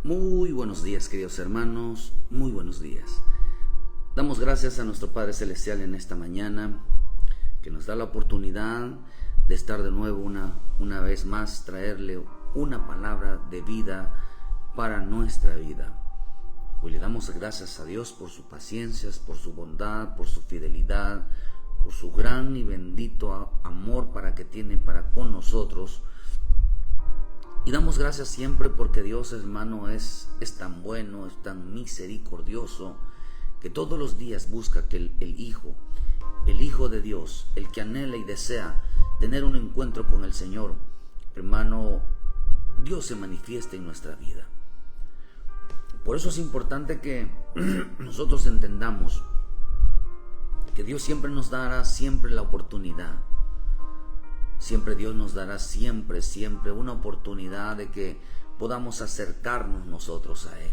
Muy buenos días, queridos hermanos, muy buenos días. Damos gracias a nuestro Padre Celestial en esta mañana, que nos da la oportunidad de estar de nuevo una vez más, traerle una palabra de vida para nuestra vida. Hoy le damos gracias a Dios por su paciencia, por su bondad, por su fidelidad, por su gran y bendito amor que tiene para con nosotros. Y damos gracias siempre porque Dios, hermano, es tan bueno, es tan misericordioso, que todos los días busca que el Hijo de Dios, el que anhela y desea tener un encuentro con el Señor, hermano, Dios se manifieste en nuestra vida. Por eso es importante que nosotros entendamos que Dios siempre nos dará la oportunidad. Siempre Dios nos dará siempre una oportunidad de que podamos acercarnos nosotros a Él.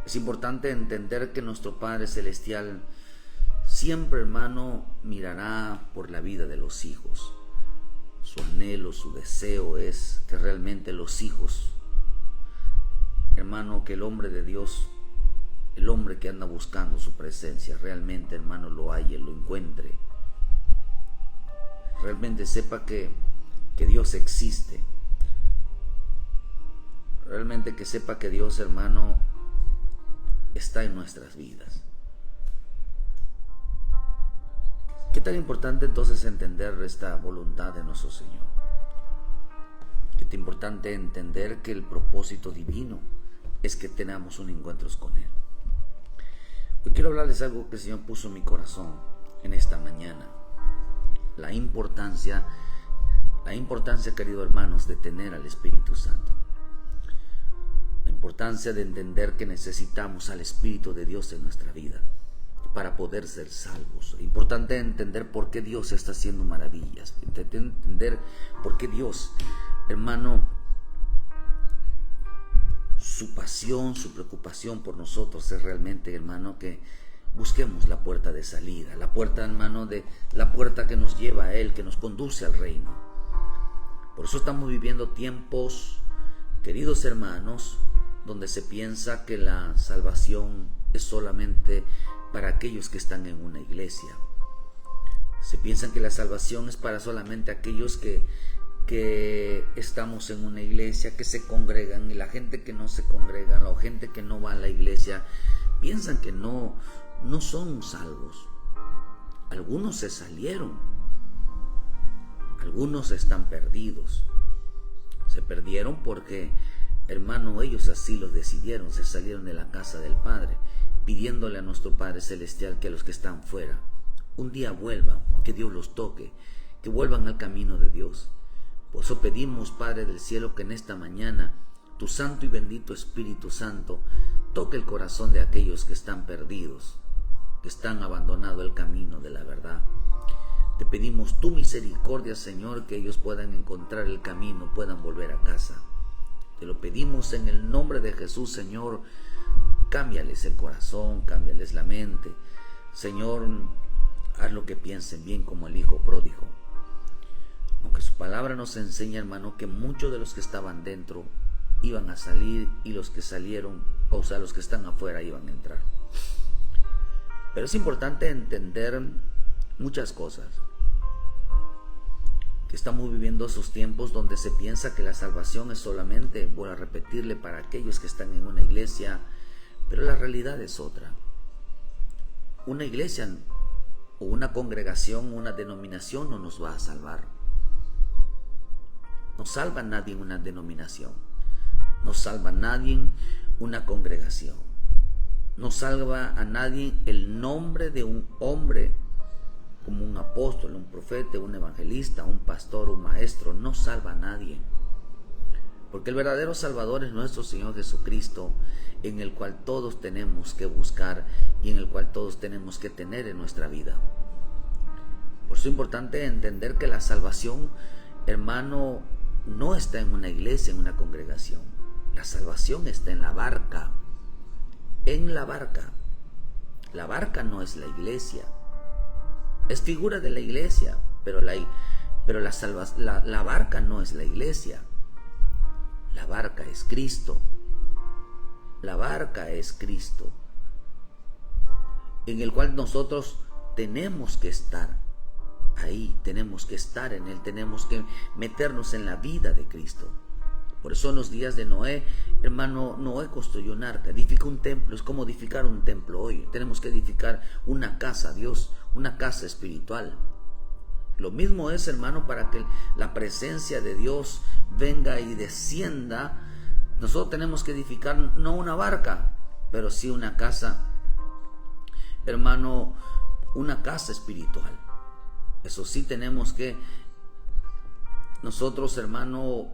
Es importante entender que nuestro Padre Celestial siempre, hermano, mirará por la vida de los hijos. Su anhelo, su deseo es que realmente los hijos, hermano, que el hombre de Dios, el hombre que anda buscando su presencia, realmente, hermano, lo halle, lo encuentre. Realmente sepa que Dios existe. Realmente que sepa que Dios, hermano, está en nuestras vidas. ¿Qué tan importante entonces entender esta voluntad de nuestro Señor? Qué tan importante entender que el propósito divino es que tengamos un encuentro con Él. Hoy quiero hablarles algo que el Señor puso en mi corazón en esta mañana. La importancia, queridos hermanos, de tener al Espíritu Santo. La importancia de entender que necesitamos al Espíritu de Dios en nuestra vida para poder ser salvos. Es importante entender por qué Dios está haciendo maravillas. Entender por qué Dios, hermano, su pasión, su preocupación por nosotros es realmente, hermano, que busquemos la puerta de salida, la puerta, hermano, la puerta que nos lleva a Él, que nos conduce al reino. Por eso estamos viviendo tiempos, queridos hermanos, donde se piensa que la salvación es solamente para aquellos que están en una iglesia. Se piensa que la salvación es para solamente aquellos que estamos en una iglesia, que se congregan, y la gente que no se congrega, la gente que no va a la iglesia, piensan que no son salvos. Algunos se salieron, algunos están perdidos. Se perdieron porque, hermano, ellos así lo decidieron. Se salieron de la casa del Padre, pidiéndole a nuestro Padre Celestial que los que están fuera un día vuelvan, que Dios los toque, que vuelvan al camino de Dios. Por eso pedimos, Padre del cielo, que en esta mañana tu santo y bendito Espíritu Santo toque el corazón de aquellos que están perdidos, que están abandonado el camino de la verdad. Te pedimos tu misericordia, Señor, que ellos puedan encontrar el camino, puedan volver a casa. Te lo pedimos en el nombre de Jesús, Señor. Cámbiales el corazón, cámbiales la mente. Señor, haz lo que piensen bien como el hijo pródigo. Aunque su palabra nos enseña, hermano, que muchos de los que estaban dentro iban a salir y los que salieron, o sea, los que están afuera iban a entrar. Pero es importante entender muchas cosas. Que estamos viviendo esos tiempos donde se piensa que la salvación es solamente, voy a repetirle, para aquellos que están en una iglesia, pero la realidad es otra. Una iglesia o una congregación, una denominación no nos va a salvar. No salva a nadie una denominación. No salva a nadie una congregación. No salva a nadie el nombre de un hombre como un apóstol, un profeta, un evangelista, un pastor, un maestro. No salva a nadie. Porque el verdadero Salvador es nuestro Señor Jesucristo, en el cual todos tenemos que buscar y en el cual todos tenemos que tener en nuestra vida. Por eso es importante entender que la salvación, hermano, no está en una iglesia, en una congregación. La salvación está en la barca. En la barca. La barca no es la iglesia. Es figura de la iglesia, pero la barca no es la iglesia. La barca es Cristo. La barca es Cristo, en el cual nosotros tenemos que estar ahí, tenemos que estar en Él, tenemos que meternos en la vida de Cristo. Por eso en los días de Noé, hermano, Noé construyó un arca, edificó un templo. Es como edificar un templo hoy. Tenemos que edificar una casa a Dios, una casa espiritual. Lo mismo es, hermano, para que la presencia de Dios venga y descienda. Nosotros tenemos que edificar no una barca, pero sí una casa, hermano, una casa espiritual. Eso sí tenemos que nosotros, hermano,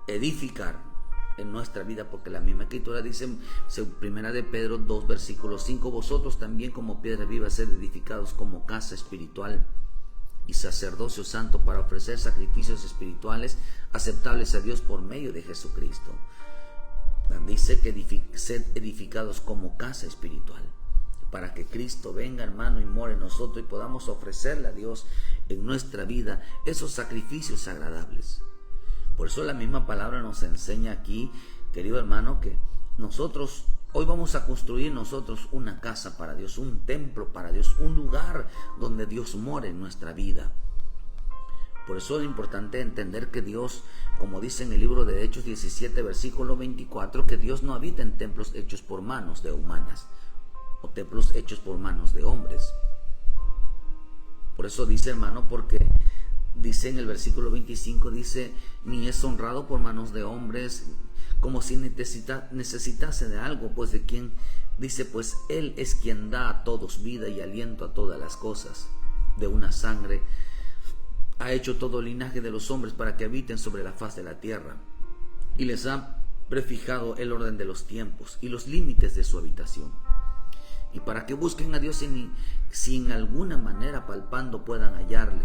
edificar en nuestra vida, porque la misma escritura dice en 1 de Pedro 2 versículo 5: vosotros también como piedra viva sed edificados como casa espiritual y sacerdocio santo para ofrecer sacrificios espirituales aceptables a Dios por medio de Jesucristo. Dice que sed edificados como casa espiritual, para que Cristo venga, hermano, y more en nosotros y podamos ofrecerle a Dios en nuestra vida esos sacrificios agradables. Por eso la misma palabra nos enseña aquí, querido hermano, que nosotros hoy vamos a construir nosotros una casa para Dios, un templo para Dios, un lugar donde Dios more en nuestra vida. Por eso es importante entender que Dios, como dice en el libro de Hechos 17, versículo 24, que Dios no habita en templos hechos por manos de humanas o templos hechos por manos de hombres. Por eso dice, hermano, porque dice en el versículo 25, dice, ni es honrado por manos de hombres, como si necesitase de algo, pues de quien, dice, pues Él es quien da a todos vida y aliento a todas las cosas. De una sangre ha hecho todo linaje de los hombres para que habiten sobre la faz de la tierra, y les ha prefijado el orden de los tiempos y los límites de su habitación, y para que busquen a Dios si en alguna manera palpando puedan hallarle,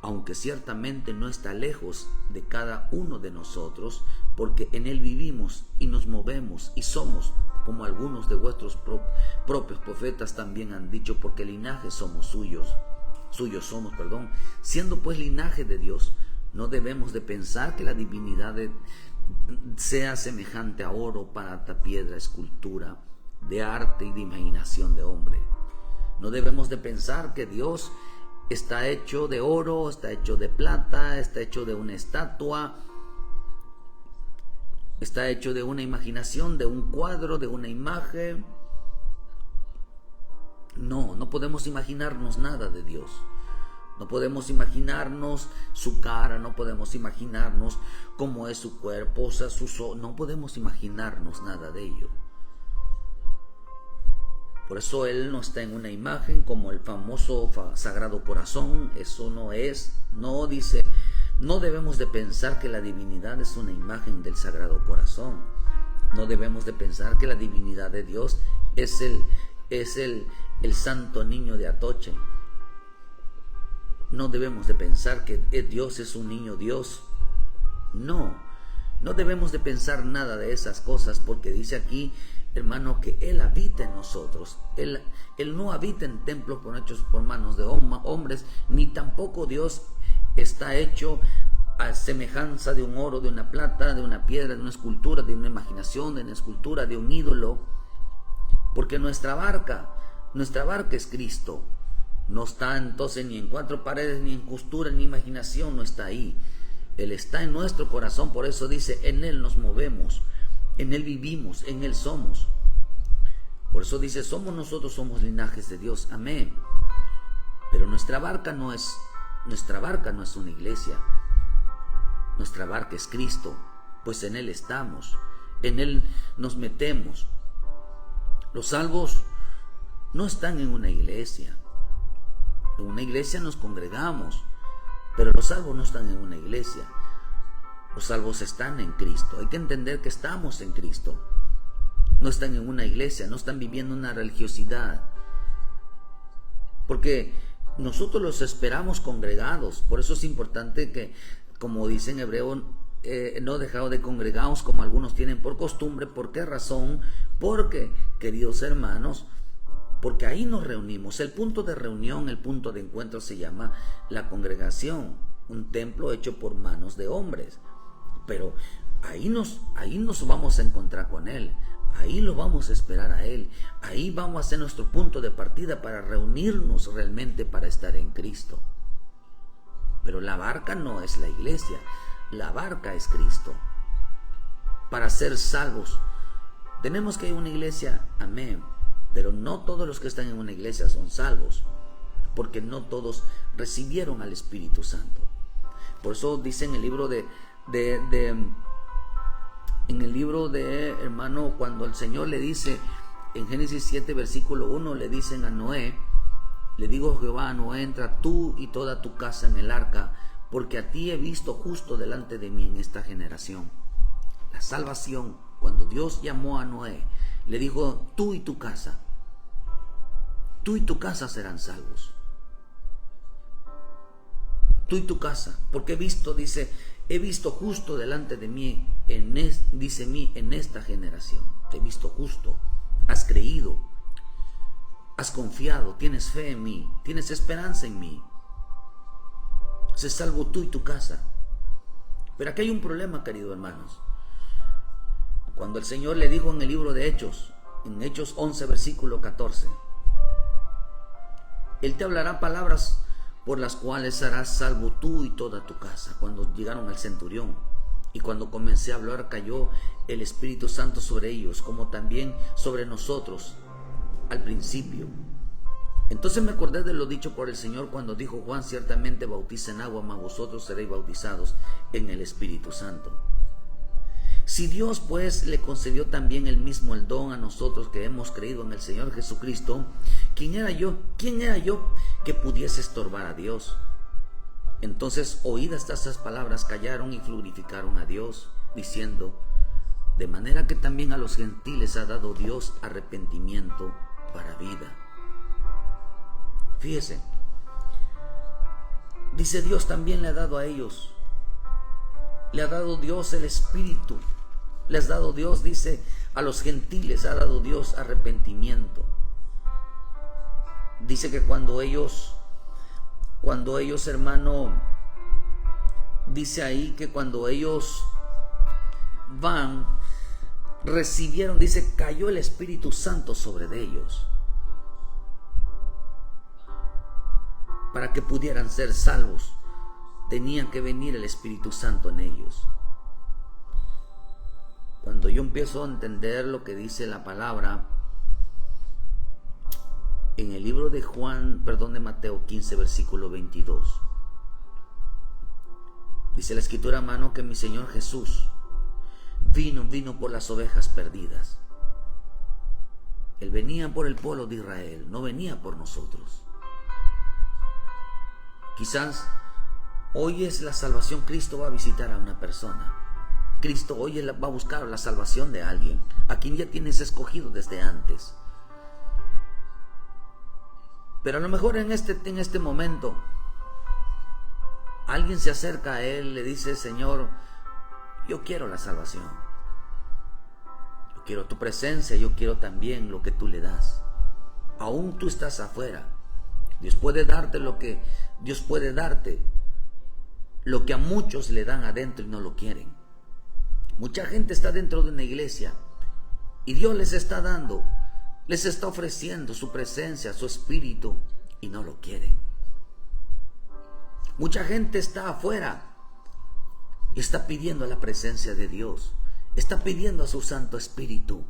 aunque ciertamente no está lejos de cada uno de nosotros, porque en Él vivimos y nos movemos y somos, como algunos de vuestros propios profetas también han dicho, porque linaje suyos somos, siendo pues linaje de Dios. No debemos de pensar que la divinidad sea semejante a oro, plata, piedra, escultura, de arte y de imaginación de hombre. No debemos de pensar que Dios está hecho de oro, está hecho de plata, está hecho de una estatua, está hecho de una imaginación, de un cuadro, de una imagen. No podemos imaginarnos nada de Dios. No podemos imaginarnos su cara, no podemos imaginarnos cómo es su cuerpo, o sea, no podemos imaginarnos nada de ello. Por eso Él no está en una imagen como el famoso Sagrado Corazón. Eso no dice, no debemos de pensar que la divinidad es una imagen del Sagrado Corazón. No debemos de pensar que la divinidad de Dios es el Santo Niño de Atoche. No debemos de pensar que Dios es un niño Dios. No debemos de pensar nada de esas cosas, porque dice aquí, hermano, que Él habita en nosotros. Él no habita en templos hechos por manos de hombres, ni tampoco Dios está hecho a semejanza de un oro, de una plata, de una piedra, de una escultura, de una imaginación, de una escultura, de un ídolo. Porque nuestra barca es Cristo. No está entonces ni en cuatro paredes, ni en costura, ni imaginación, no está ahí. Él está en nuestro corazón, por eso dice, en Él nos movemos, en Él vivimos, en Él somos. Por eso dice, nosotros somos linajes de Dios, amén. Pero nuestra barca no es una iglesia. Nuestra barca es Cristo, pues en Él estamos, en Él nos metemos. Los salvos no están en una iglesia. En una iglesia nos congregamos, pero los salvos no están en una iglesia. Los salvos están en Cristo. Hay que entender que estamos en Cristo. No están en una iglesia, no están viviendo una religiosidad. Porque nosotros los esperamos congregados. Por eso es importante que, como dice en Hebreo, no dejado de congregados como algunos tienen por costumbre. ¿Por qué razón? Porque, queridos hermanos, porque ahí nos reunimos. El punto de reunión, el punto de encuentro se llama la congregación, un templo hecho por manos de hombres. Pero ahí nos vamos a encontrar con Él. Ahí lo vamos a esperar a Él. Ahí vamos a ser nuestro punto de partida para reunirnos realmente para estar en Cristo. Pero la barca no es la iglesia. La barca es Cristo. Para ser salvos tenemos que ir a una iglesia, amén. Pero no todos los que están en una iglesia son salvos, porque no todos recibieron al Espíritu Santo. Por eso dice en el libro hermano, cuando el Señor le dice en Génesis 7 versículo 1, le dicen a Noé, le digo Jehová a Noé, entra tú y toda tu casa en el arca, porque a ti he visto justo delante de mí en esta generación. La salvación, cuando Dios llamó a Noé, le dijo, tú y tu casa serán salvos. Tú y tu casa, porque he visto justo delante de mí, en esta generación. Te he visto justo, has creído, has confiado, tienes fe en mí, tienes esperanza en mí. Se salvo tú y tu casa. Pero aquí hay un problema, queridos hermanos. Cuando el Señor le dijo en el libro de Hechos, en Hechos 11 versículo 14, Él te hablará palabras por las cuales serás salvo tú y toda tu casa. Cuando llegaron al centurión y cuando comencé a hablar, cayó el Espíritu Santo sobre ellos, como también sobre nosotros al principio. Entonces me acordé de lo dicho por el Señor cuando dijo, Juan ciertamente bautiza en agua, mas vosotros seréis bautizados en el Espíritu Santo. Si Dios pues le concedió también el mismo el don a nosotros que hemos creído en el Señor Jesucristo, ¿quién era yo que pudiese estorbar a Dios? Entonces, oídas estas palabras, callaron y glorificaron a Dios, diciendo, de manera que también a los gentiles ha dado Dios arrepentimiento para vida. Fíjese, dice Dios también le ha dado a ellos, le ha dado Dios el Espíritu, les ha dado Dios, dice, a los gentiles ha dado Dios arrepentimiento. Dice que cuando ellos, hermano, dice ahí que cuando ellos recibieron, dice, cayó el Espíritu Santo sobre ellos, para que pudieran ser salvos, tenían que venir el Espíritu Santo en ellos. Cuando yo empiezo a entender lo que dice la palabra en el libro de Mateo 15 versículo 22, dice la escritura, hermano, que mi Señor Jesús vino por las ovejas perdidas. Él venía por el pueblo de Israel, no venía por nosotros. Quizás hoy es la salvación. Cristo va a visitar a una persona. Cristo hoy va a buscar la salvación de alguien, a quien ya tienes escogido desde antes. Pero a lo mejor en este momento alguien se acerca a Él, le dice, Señor, yo quiero la salvación. Yo quiero tu presencia, yo quiero también lo que tú le das. Aún tú estás afuera. Dios puede darte lo que a muchos le dan adentro y no lo quieren. Mucha gente está dentro de una iglesia y Dios les está dando, les está ofreciendo su presencia, su espíritu, y no lo quieren. Mucha gente está afuera y está pidiendo la presencia de Dios, está pidiendo a su Santo Espíritu.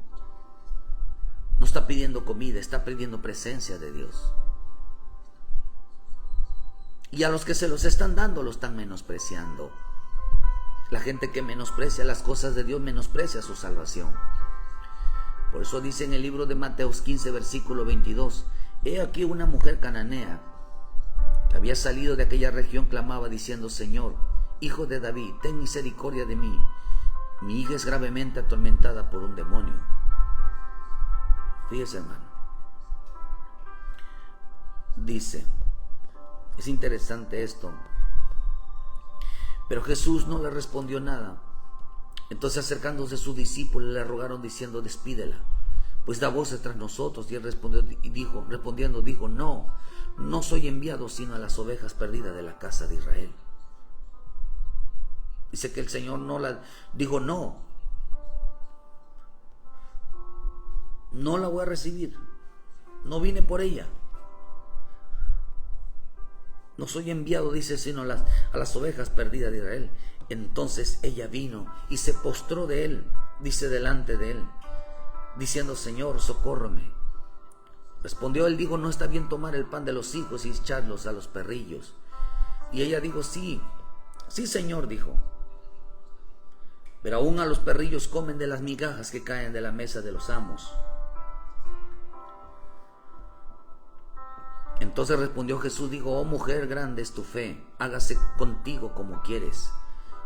No está pidiendo comida, está pidiendo presencia de Dios. Y a los que se los están dando, lo están menospreciando. La gente que menosprecia las cosas de Dios menosprecia su salvación. Por eso dice en el libro de Mateo 15 versículo 22, he aquí una mujer cananea que había salido de aquella región, clamaba diciendo, Señor, Hijo de David, ten misericordia de mí. Mi hija es gravemente atormentada por un demonio. Fíjese, hermano. Dice, es interesante esto. Pero Jesús no le respondió nada. Entonces, acercándose a sus discípulos, le rogaron diciendo, despídela, pues da voces tras nosotros. Y él respondiendo dijo, no soy enviado sino a las ovejas perdidas de la casa de Israel. Dice que el Señor dijo, no la voy a recibir, no vine por ella. No soy enviado, dice, sino a las ovejas perdidas de Israel. Entonces ella vino y se postró de él, dice, delante de él, diciendo, Señor, socórreme. Respondió él, dijo, no está bien tomar el pan de los hijos y echarlos a los perrillos. Y ella dijo, sí, Señor, dijo. Pero aún a los perrillos comen de las migajas que caen de la mesa de los amos. Entonces respondió Jesús, dijo, oh mujer, grande es tu fe, hágase contigo como quieres.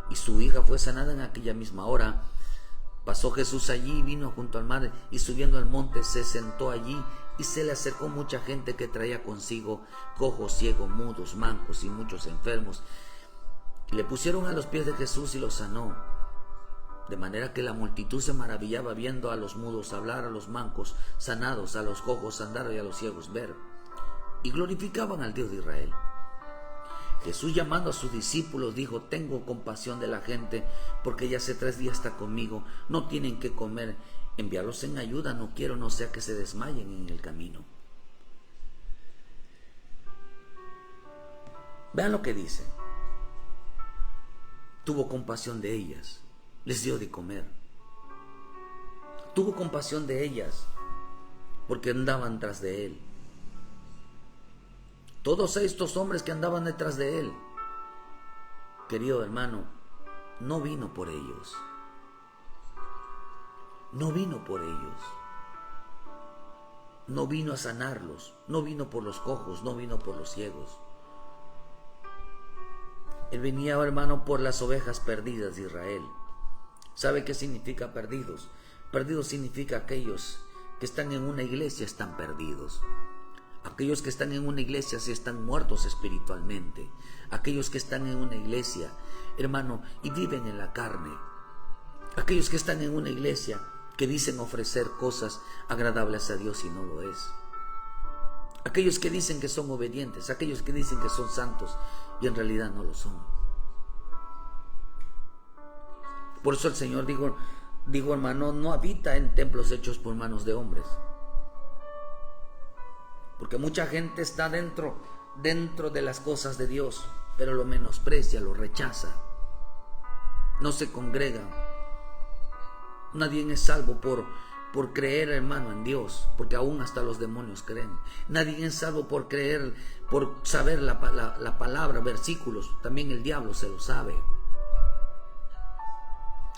Y su hija fue sanada en aquella misma hora. Pasó Jesús allí, vino junto al mar, y subiendo al monte se sentó allí, y se le acercó mucha gente que traía consigo cojos, ciegos, mudos, mancos y muchos enfermos. Y le pusieron a los pies de Jesús y los sanó. De manera que la multitud se maravillaba viendo a los mudos hablar, a los mancos sanados, a los cojos andar y a los ciegos ver. Y glorificaban al Dios de Israel. Jesús, llamando a sus discípulos, dijo, tengo compasión de la gente, porque ya hace 3 días está conmigo, no tienen que comer, enviarlos en ayuda no quiero, no sea que se desmayen en el camino. Vean lo que dice. Tuvo compasión de ellas, les dio de comer. Tuvo compasión de ellas, porque andaban tras de él. Todos estos hombres que andaban detrás de él, querido hermano, no vino por ellos. No vino por ellos. No vino a sanarlos. No vino por los cojos. No vino por los ciegos. Él venía, hermano, por las ovejas perdidas de Israel. ¿Sabe qué significa perdidos? Perdidos significa aquellos que están en una iglesia están perdidos. Aquellos que están en una iglesia sí están muertos espiritualmente. Aquellos que están en una iglesia, hermano, y viven en la carne. Aquellos que están en una iglesia que dicen ofrecer cosas agradables a Dios y no lo es. Aquellos que dicen que son obedientes, aquellos que dicen que son santos y en realidad no lo son. Por eso el Señor dijo, hermano, no habita en templos hechos por manos de hombres. Porque mucha gente está dentro de las cosas de Dios, pero lo menosprecia, lo rechaza. No se congrega. Nadie es salvo por creer, hermano, en Dios, porque aún hasta los demonios creen. Nadie es salvo por creer, por saber la palabra, versículos. También el diablo se lo sabe.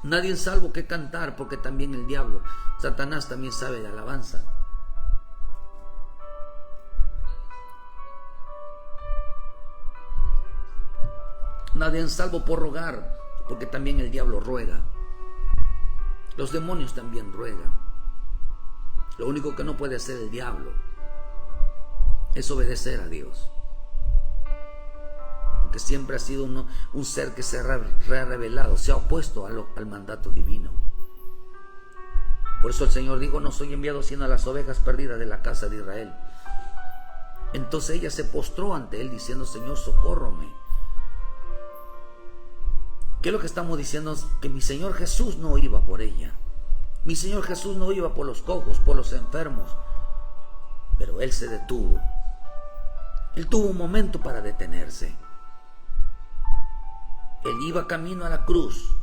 Nadie es salvo que cantar, porque también el diablo, Satanás también sabe de alabanza. Nadie es salvo por rogar, porque también el diablo ruega. Los demonios también ruegan. Lo único que no puede hacer el diablo es obedecer a Dios. Porque siempre ha sido un ser que se ha revelado, se ha opuesto al mandato divino. Por eso el Señor dijo, no soy enviado sino a las ovejas perdidas de la casa de Israel. Entonces ella se postró ante él diciendo, Señor, socórrome. ¿Qué es lo que estamos diciendo? Que mi Señor Jesús no iba por ella. Mi Señor Jesús no iba por los cojos, por los enfermos. Pero Él se detuvo. Él tuvo un momento para detenerse. Él iba camino a la cruz.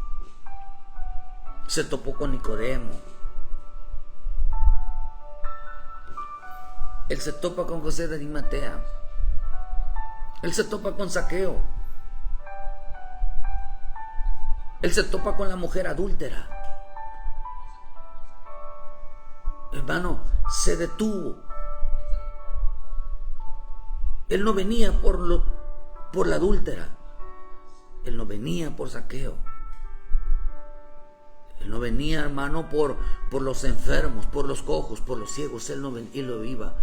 Se topó con Nicodemo. Él se topa con José de Arimatea. Él se topa con Zaqueo. Él se topa con la mujer adúltera. Hermano, se detuvo. Él no venía por la adúltera. Él no venía por Zaqueo. Él no venía, hermano, por los enfermos, por los cojos, por los ciegos. Él lo iba.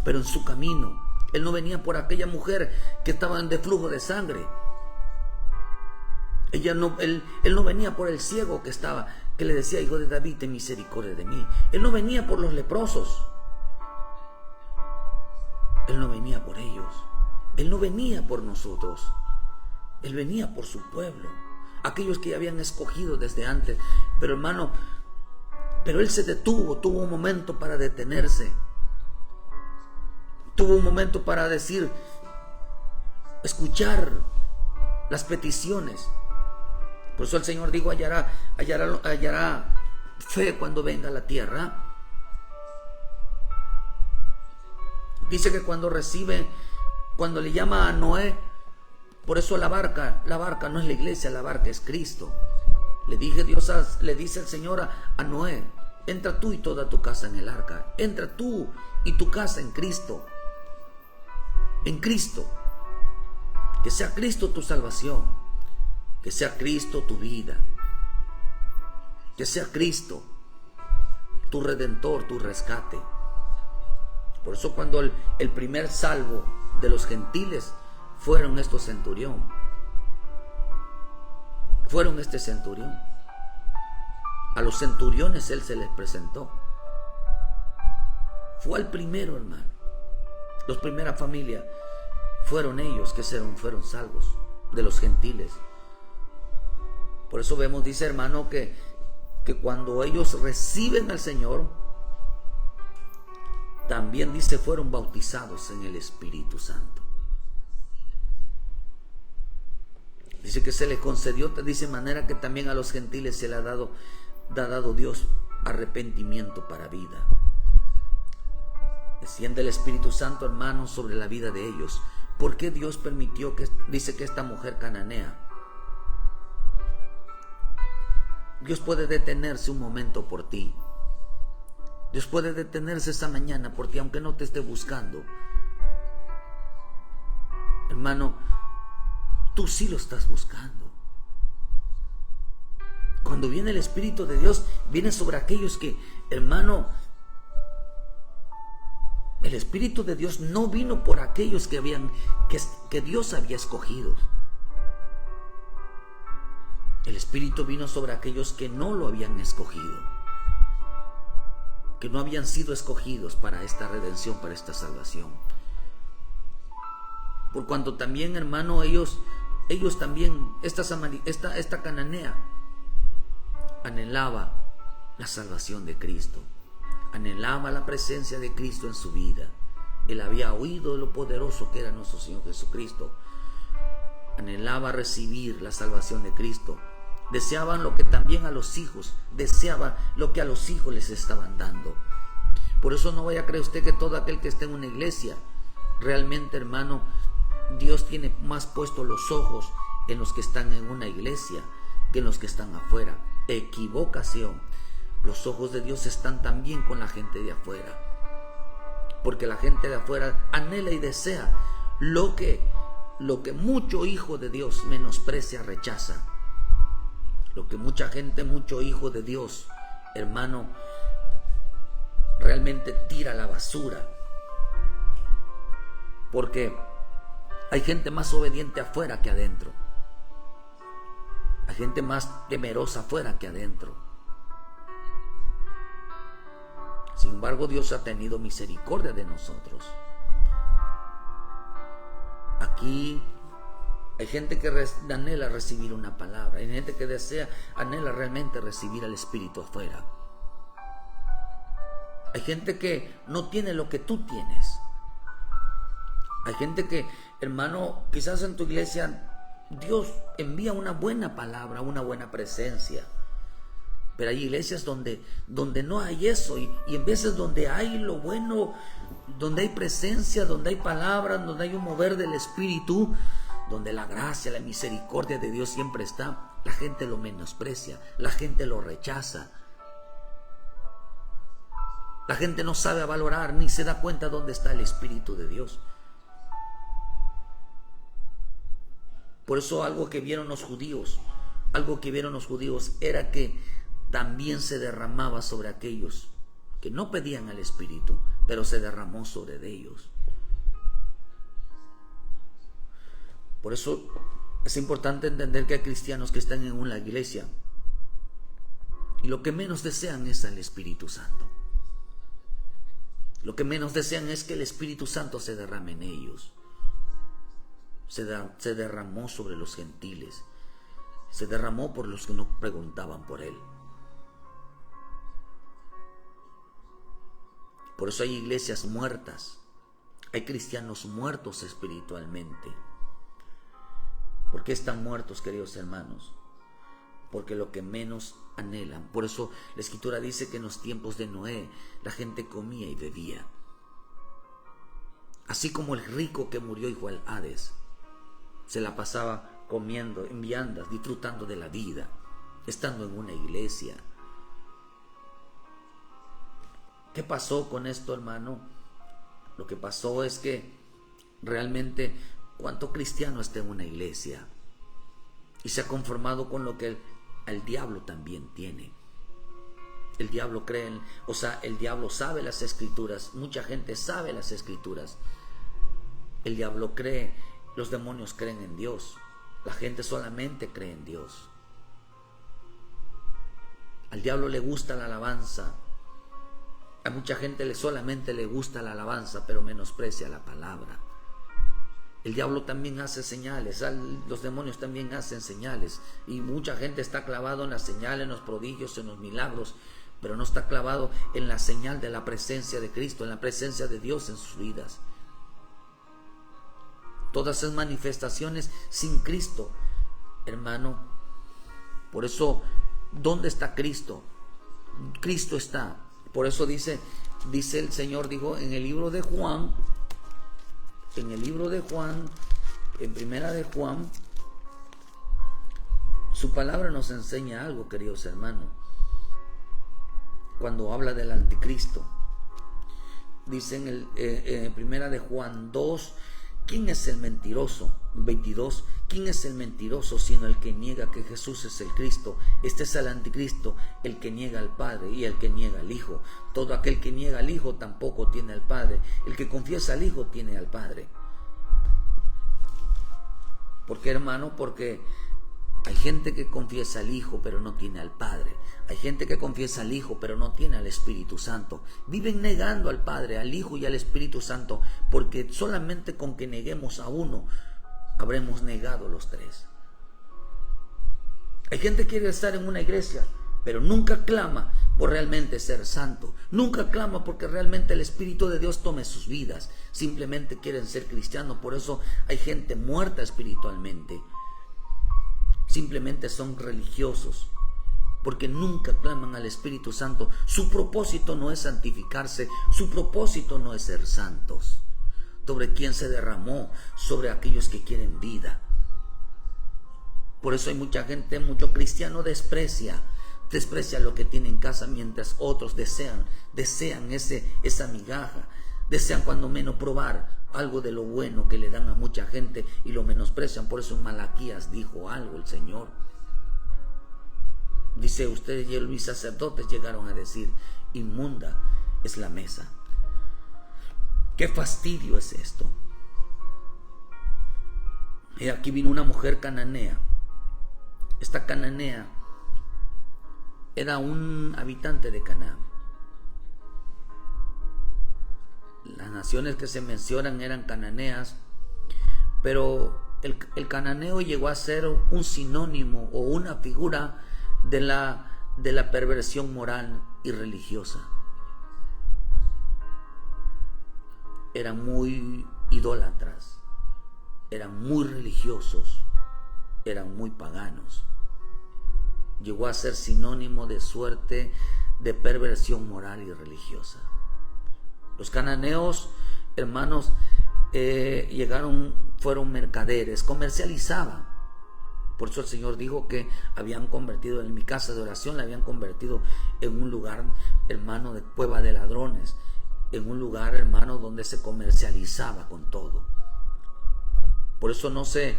Pero en su camino, él no venía por aquella mujer que estaba de flujo de sangre. Él no venía por el ciego que le decía, hijo de David, ten misericordia de mí. Él no venía por los leprosos. Él no venía por ellos. Él no venía por nosotros. Él venía por su pueblo. aquellos que ya habían escogido desde antes. Pero hermano, pero él se detuvo, tuvo un momento para detenerse, tuvo un momento para decir, escuchar las peticiones. Por eso el Señor dijo, hallará fe cuando venga a la tierra. Dice que cuando le llama a Noé, por eso la barca no es la iglesia, la barca es Cristo. Le dice el Señor a Noé, entra tú y toda tu casa en el arca, entra tú y tu casa en Cristo, que sea Cristo tu salvación, que sea Cristo tu vida, que sea Cristo tu redentor, tu rescate. Por eso cuando el primer salvo de los gentiles fueron este centurión. A los centuriones él se les presentó. Fue al primero, hermano. Los primera familia fueron ellos que fueron salvos de los gentiles. Por eso vemos, dice hermano, que cuando ellos reciben al Señor, también dice fueron bautizados en el Espíritu Santo. Dice que se les concedió, dice manera que también a los gentiles se le ha dado Dios arrepentimiento para vida. Desciende el Espíritu Santo, hermano, sobre la vida de ellos. ¿Por qué Dios permitió dice que esta mujer cananea? Dios puede detenerse un momento por ti. Dios puede detenerse esta mañana por ti, aunque no te esté buscando. Hermano, tú sí lo estás buscando. Cuando viene el Espíritu de Dios, viene sobre aquellos que, hermano, el Espíritu de Dios no vino por aquellos que Dios había escogido. El Espíritu vino sobre aquellos que no lo habían escogido, que no habían sido escogidos para esta redención, para esta salvación. Por cuanto también, hermano, ellos también, esta cananea anhelaba la salvación de Cristo, anhelaba la presencia de Cristo en su vida. Él había oído de lo poderoso que era nuestro Señor Jesucristo, anhelaba recibir la salvación de Cristo. Deseaban lo que también a los hijos, deseaban lo que a los hijos les estaban dando. Por eso no vaya a creer usted que todo aquel que esté en una iglesia, realmente, hermano, Dios tiene más puesto los ojos en los que están en una iglesia que en los que están afuera. Equivocación. Los ojos de Dios están también con la gente de afuera, porque la gente de afuera anhela y desea lo que mucho hijo de Dios menosprecia, rechaza. Lo que mucha gente, mucho hijo de Dios, hermano, realmente tira a la basura. Porque hay gente más obediente afuera que adentro. Hay gente más temerosa afuera que adentro. Sin embargo, Dios ha tenido misericordia de nosotros. Aquí hay gente que anhela recibir una palabra. Hay gente que anhela realmente recibir al Espíritu afuera. Hay gente que no tiene lo que tú tienes. Hay gente que, hermano, quizás en tu iglesia Dios envía una buena palabra, una buena presencia. Pero hay iglesias donde no hay eso, y en veces donde hay lo bueno, donde hay presencia, donde hay palabras, donde hay un mover del Espíritu, donde la gracia, la misericordia de Dios siempre está, la gente lo menosprecia, la gente lo rechaza. La gente no sabe valorar ni se da cuenta dónde está el Espíritu de Dios. Por eso algo que vieron los judíos era que también se derramaba sobre aquellos que no pedían al Espíritu, pero se derramó sobre ellos. Por eso es importante entender que hay cristianos que están en una iglesia y lo que menos desean es al Espíritu Santo. Lo que menos desean es que el Espíritu Santo se derrame en ellos. Se derramó sobre los gentiles. Se derramó por los que no preguntaban por Él. Por eso hay iglesias muertas. Hay cristianos muertos espiritualmente. ¿Por qué están muertos, queridos hermanos? Porque lo que menos anhelan. Por eso la Escritura dice que en los tiempos de Noé la gente comía y bebía. Así como el rico que murió y fue al Hades, se la pasaba comiendo en viandas, disfrutando de la vida, estando en una iglesia. ¿Qué pasó con esto, hermano? Lo que pasó es que realmente, ¿cuánto cristiano está en una iglesia? Y se ha conformado con lo que el diablo también tiene. El diablo cree, el diablo sabe las escrituras. Mucha gente sabe las escrituras. El diablo cree, los demonios creen en Dios. La gente solamente cree en Dios. Al diablo le gusta la alabanza. A mucha gente solamente le gusta la alabanza, pero menosprecia la palabra. El diablo también hace señales, los demonios también hacen señales, y mucha gente está clavado en las señales, en los prodigios, en los milagros, pero no está clavado en la señal de la presencia de Cristo, en la presencia de Dios en sus vidas. Todas esas manifestaciones sin Cristo, hermano. Por eso, ¿dónde está Cristo? Cristo está. Por eso dice el Señor, dijo en el libro de Juan, en primera de Juan, su palabra nos enseña algo, queridos hermanos. Cuando habla del anticristo, dice en primera de Juan 2, ¿quién es el mentiroso? 22, ¿quién es el mentiroso sino el que niega que Jesús es el Cristo? Este es el anticristo, el que niega al Padre y el que niega al Hijo. Todo aquel que niega al Hijo tampoco tiene al Padre. El que confiesa al Hijo tiene al Padre. ¿Por qué, hermano? Porque hay gente que confiesa al Hijo pero no tiene al Padre. Hay gente que confiesa al Hijo pero no tiene al Espíritu Santo. Viven negando al Padre, al Hijo y al Espíritu Santo, porque solamente con que neguemos a uno habremos negado los tres. Hay gente que quiere estar en una iglesia, pero nunca clama por realmente ser santo. Nunca clama porque realmente el Espíritu de Dios tome sus vidas. Simplemente quieren ser cristianos. Por eso hay gente muerta espiritualmente. Simplemente son religiosos, porque nunca claman al Espíritu Santo. Su propósito no es santificarse, su propósito no es ser santos. ¿Sobre quién se derramó? Sobre aquellos que quieren vida. Por eso hay mucha gente, mucho cristiano desprecia lo que tiene en casa, mientras otros desean esa migaja, desean cuando menos probar algo de lo bueno que le dan a mucha gente y lo menosprecian. Por eso en Malaquías dijo algo el Señor. Dice, ustedes y los sacerdotes llegaron a decir, inmunda es la mesa. ¿Qué fastidio es esto? Y aquí vino una mujer cananea. Esta cananea era un habitante de Canaán. Las naciones que se mencionan eran cananeas, pero el cananeo llegó a ser un sinónimo o una figura de la perversión moral y religiosa. Eran muy idólatras, eran muy religiosos, eran muy paganos. Llegó a ser sinónimo de suerte, de perversión moral y religiosa. Los cananeos, hermanos, fueron mercaderes, comercializaban. Por eso el Señor dijo que habían convertido en mi casa de oración, la habían convertido en un lugar, hermano, de cueva de ladrones, en un lugar, hermano, donde se comercializaba con todo. Por eso no se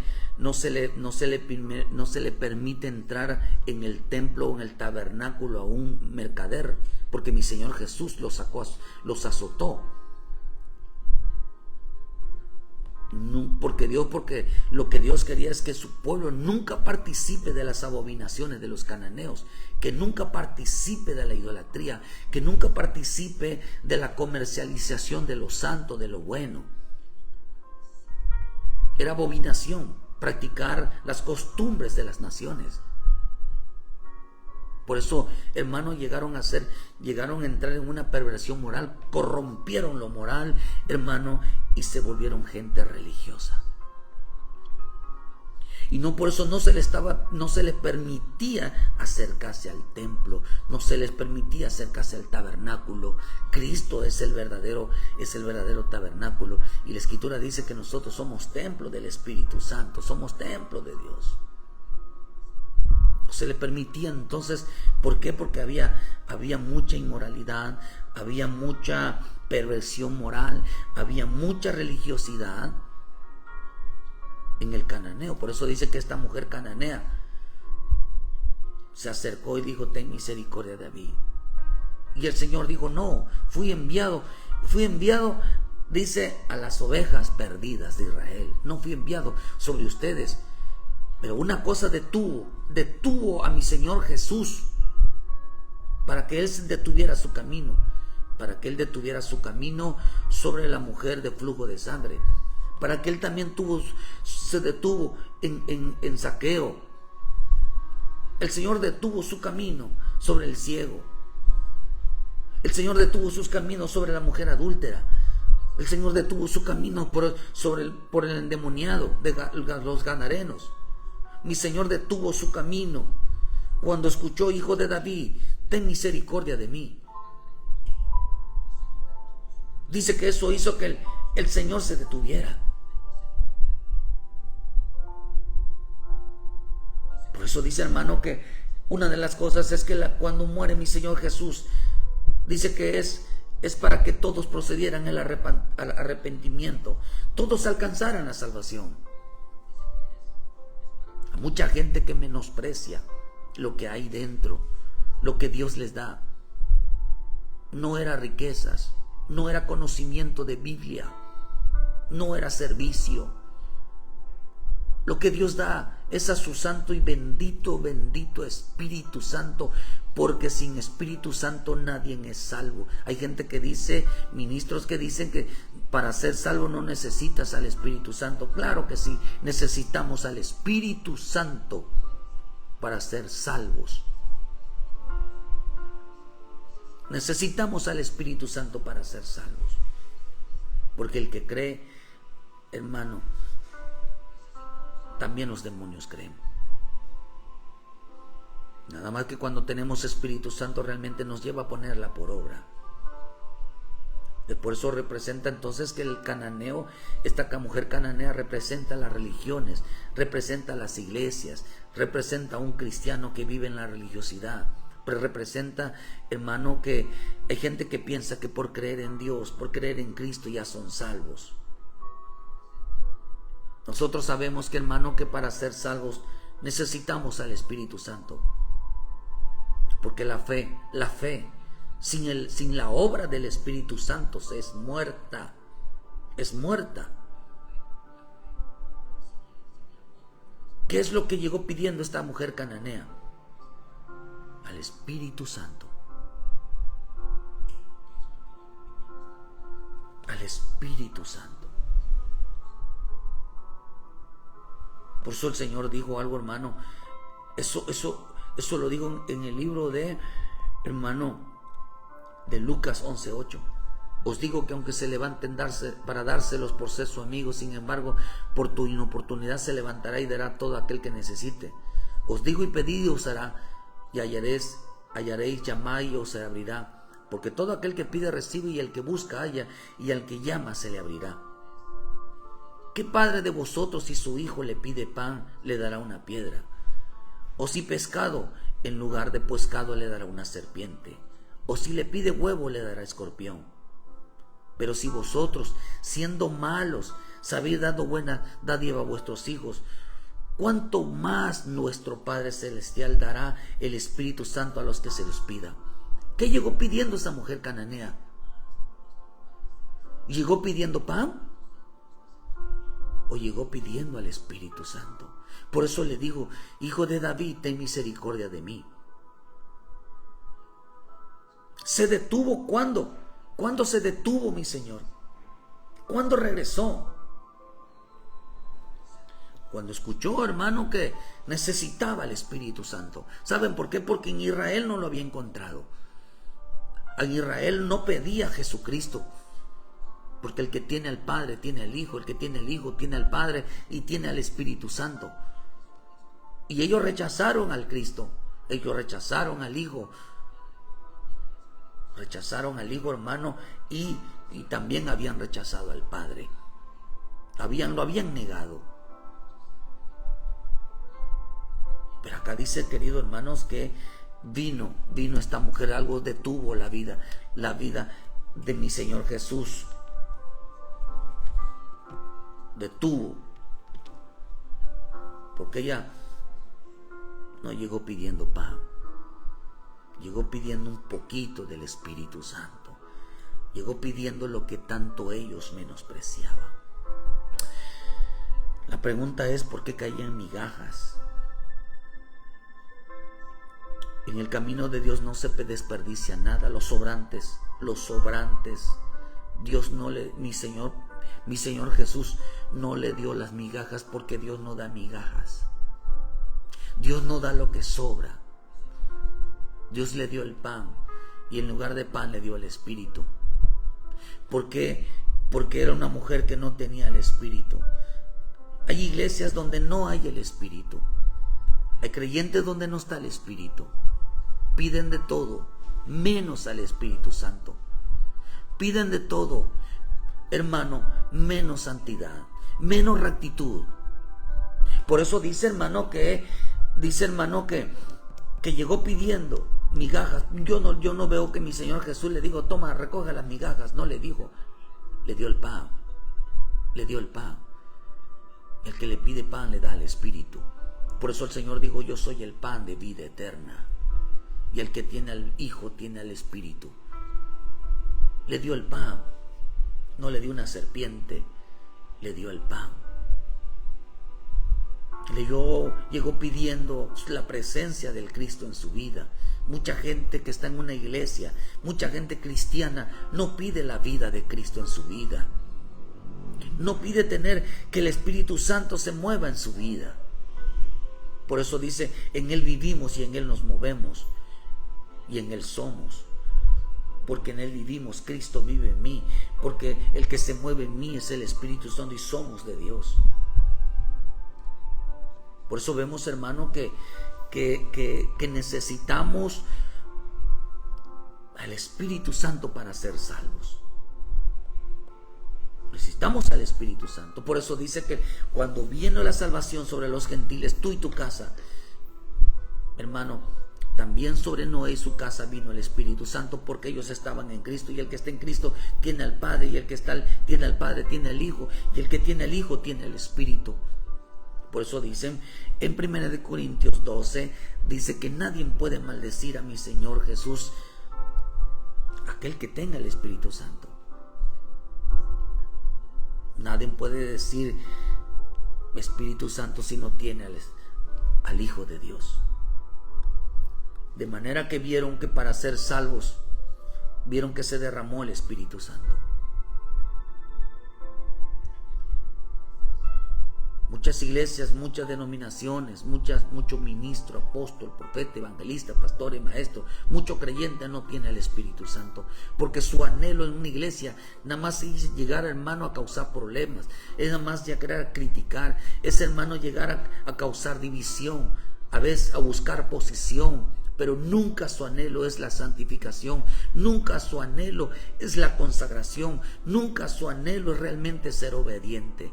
le permite entrar en el templo o en el tabernáculo a un mercader, porque mi Señor Jesús los azotó. No, porque lo que Dios quería es que su pueblo nunca participe de las abominaciones de los cananeos, que nunca participe de la idolatría, que nunca participe de la comercialización de lo santo, de lo bueno. Era abominación. practicar las costumbres de las naciones. Por eso, hermanos, llegaron a entrar en una perversión moral, corrompieron lo moral, hermano, y se volvieron gente religiosa. Y no por eso no se les permitía acercarse al templo, no se les permitía acercarse al tabernáculo. Cristo es el verdadero tabernáculo. Y la Escritura dice que nosotros somos templo del Espíritu Santo, somos templo de Dios. No se le permitía entonces, ¿por qué? Porque había mucha inmoralidad, había mucha perversión moral, había mucha religiosidad en el cananeo. Por eso dice que esta mujer cananea se acercó y dijo: ten misericordia de David. Y el Señor dijo: no, fui enviado, dice, a las ovejas perdidas de Israel. No fui enviado sobre ustedes. Pero una cosa detuvo a mi Señor Jesús para que Él detuviera su camino, sobre la mujer de flujo de sangre, para que Él también se detuvo en Zaqueo. El Señor detuvo su camino sobre el ciego. El Señor detuvo sus caminos sobre la mujer adúltera. El Señor detuvo su camino por el endemoniado de los ganarenos. Mi Señor detuvo su camino cuando escuchó: hijo de David, ten misericordia de mí. Dice que eso hizo que el Señor se detuviera. Por eso dice, hermano, que una de las cosas es que cuando muere mi Señor Jesús, dice que es para que todos procedieran al arrepentimiento, todos alcanzaran la salvación. Hay mucha gente que menosprecia lo que hay dentro, lo que Dios les da. No era riquezas, no era conocimiento de Biblia, no era servicio. Lo que Dios da es a su santo y bendito Espíritu Santo, porque sin Espíritu Santo nadie es salvo. Hay gente que dice, ministros que dicen que para ser salvo no necesitas al Espíritu Santo. Claro que sí, necesitamos al Espíritu Santo para ser salvos. Necesitamos al Espíritu Santo para ser salvos. Porque el que cree, hermano, también los demonios creen. Nada más que cuando tenemos Espíritu Santo realmente nos lleva a ponerla por obra. Por eso representa entonces que el cananeo, esta mujer cananea representa las religiones, representa las iglesias, representa a un cristiano que vive en la religiosidad. Pero representa, hermano, que hay gente que piensa que por creer en Dios, por creer en Cristo ya son salvos. Nosotros sabemos que, hermano, que para ser salvos necesitamos al Espíritu Santo. Porque la fe sin la obra del Espíritu Santo es muerta. Es muerta. ¿Qué es lo que llegó pidiendo esta mujer cananea? Al Espíritu Santo. Al Espíritu Santo. Por eso el Señor dijo algo, hermano. Eso lo digo en el libro de Lucas 11:8. Os digo que aunque se levanten para dárselos por ser su amigo, sin embargo, por tu inoportunidad se levantará y dará todo aquel que necesite. Os digo y pedid y os hará, y hallaréis, llamad y os se abrirá. Porque todo aquel que pide recibe, y el que busca halla, y al que llama se le abrirá. ¿Qué padre de vosotros, si su hijo le pide pan, le dará una piedra? O si pescado, en lugar de pescado le dará una serpiente? O si le pide huevo, le dará escorpión? Pero si vosotros, siendo malos, sabéis dar buena dádiva a vuestros hijos, ¿cuánto más nuestro Padre Celestial dará el Espíritu Santo a los que se los pida? ¿Qué llegó pidiendo esa mujer cananea? ¿Llegó pidiendo pan? ¿O llegó pidiendo al Espíritu Santo? Por eso le digo: hijo de David, ten misericordia de mí. ¿Se detuvo cuándo? ¿Cuándo se detuvo mi Señor? ¿Cuándo regresó? Cuando escuchó, hermano, que necesitaba el Espíritu Santo. ¿Saben por qué? Porque en Israel no lo había encontrado. En Israel no pedía a Jesucristo. Porque el que tiene al Padre tiene al Hijo. El que tiene al Hijo tiene al Padre y tiene al Espíritu Santo. Y ellos rechazaron al Cristo. Ellos rechazaron al Hijo. Rechazaron al Hijo, hermano, y también habían rechazado al Padre. Lo habían negado. Pero acá dice, queridos hermanos, que vino esta mujer, algo detuvo la vida de mi Señor Jesús. Detuvo. Porque ella no llegó pidiendo pan. Llegó pidiendo un poquito del Espíritu Santo. Llegó pidiendo lo que tanto ellos menospreciaban. La pregunta es, ¿por qué caían migajas? En el camino de Dios no se desperdicia nada. Los sobrantes. Dios no le, mi Señor Jesús no le dio las migajas, porque Dios no da migajas. Dios no da lo que sobra. Dios le dio el pan, y en lugar de pan le dio el Espíritu. ¿Por qué? Porque era una mujer que no tenía el Espíritu. Hay iglesias donde no hay el Espíritu. Hay creyentes donde no está el Espíritu. Piden de todo, menos al Espíritu Santo. Piden de todo, hermano, menos santidad, menos rectitud. Por eso dice, hermano, que llegó pidiendo migajas. Yo no veo que mi Señor Jesús le dijo, toma, recoge las migajas. No le dijo, le dio el pan. Le dio el pan. El que le pide pan le da el Espíritu. Por eso el Señor dijo, yo soy el pan de vida eterna. Y el que tiene al Hijo tiene al Espíritu. Le dio el pan. No le dio una serpiente, le dio el pan. Llegó pidiendo la presencia del Cristo en su vida. Mucha gente que está en una iglesia, mucha gente cristiana, no pide la vida de Cristo en su vida. No pide tener que el Espíritu Santo se mueva en su vida. Por eso dice, en Él vivimos y en Él nos movemos y en Él somos. Porque en Él vivimos, Cristo vive en mí. Porque el que se mueve en mí es el Espíritu Santo y somos de Dios. Por eso vemos, hermano, que necesitamos al Espíritu Santo para ser salvos. Necesitamos al Espíritu Santo. Por eso dice que cuando viene la salvación sobre los gentiles, tú y tu casa, hermano, también sobre Noé y su casa vino el Espíritu Santo, porque ellos estaban en Cristo, y el que está en Cristo tiene al Padre, y el que tiene al Padre tiene al Hijo, y el que tiene al Hijo tiene el Espíritu. Por eso dicen en 1 Corintios 12, dice que nadie puede maldecir a mi Señor Jesús, aquel que tenga el Espíritu Santo. Nadie puede decir Espíritu Santo si no tiene al Hijo de Dios. De manera que vieron que para ser salvos, vieron que se derramó el Espíritu Santo. Muchas iglesias, muchas denominaciones, mucho ministro, apóstol, profeta, evangelista, pastor y maestro, mucho creyente no tiene el Espíritu Santo, porque su anhelo en una iglesia nada más es llegar, hermano, a causar problemas, es nada más llegar a criticar, es, hermano, llegar a causar división, a veces a buscar posición, pero nunca su anhelo es la santificación, nunca su anhelo es la consagración, nunca su anhelo es realmente ser obediente.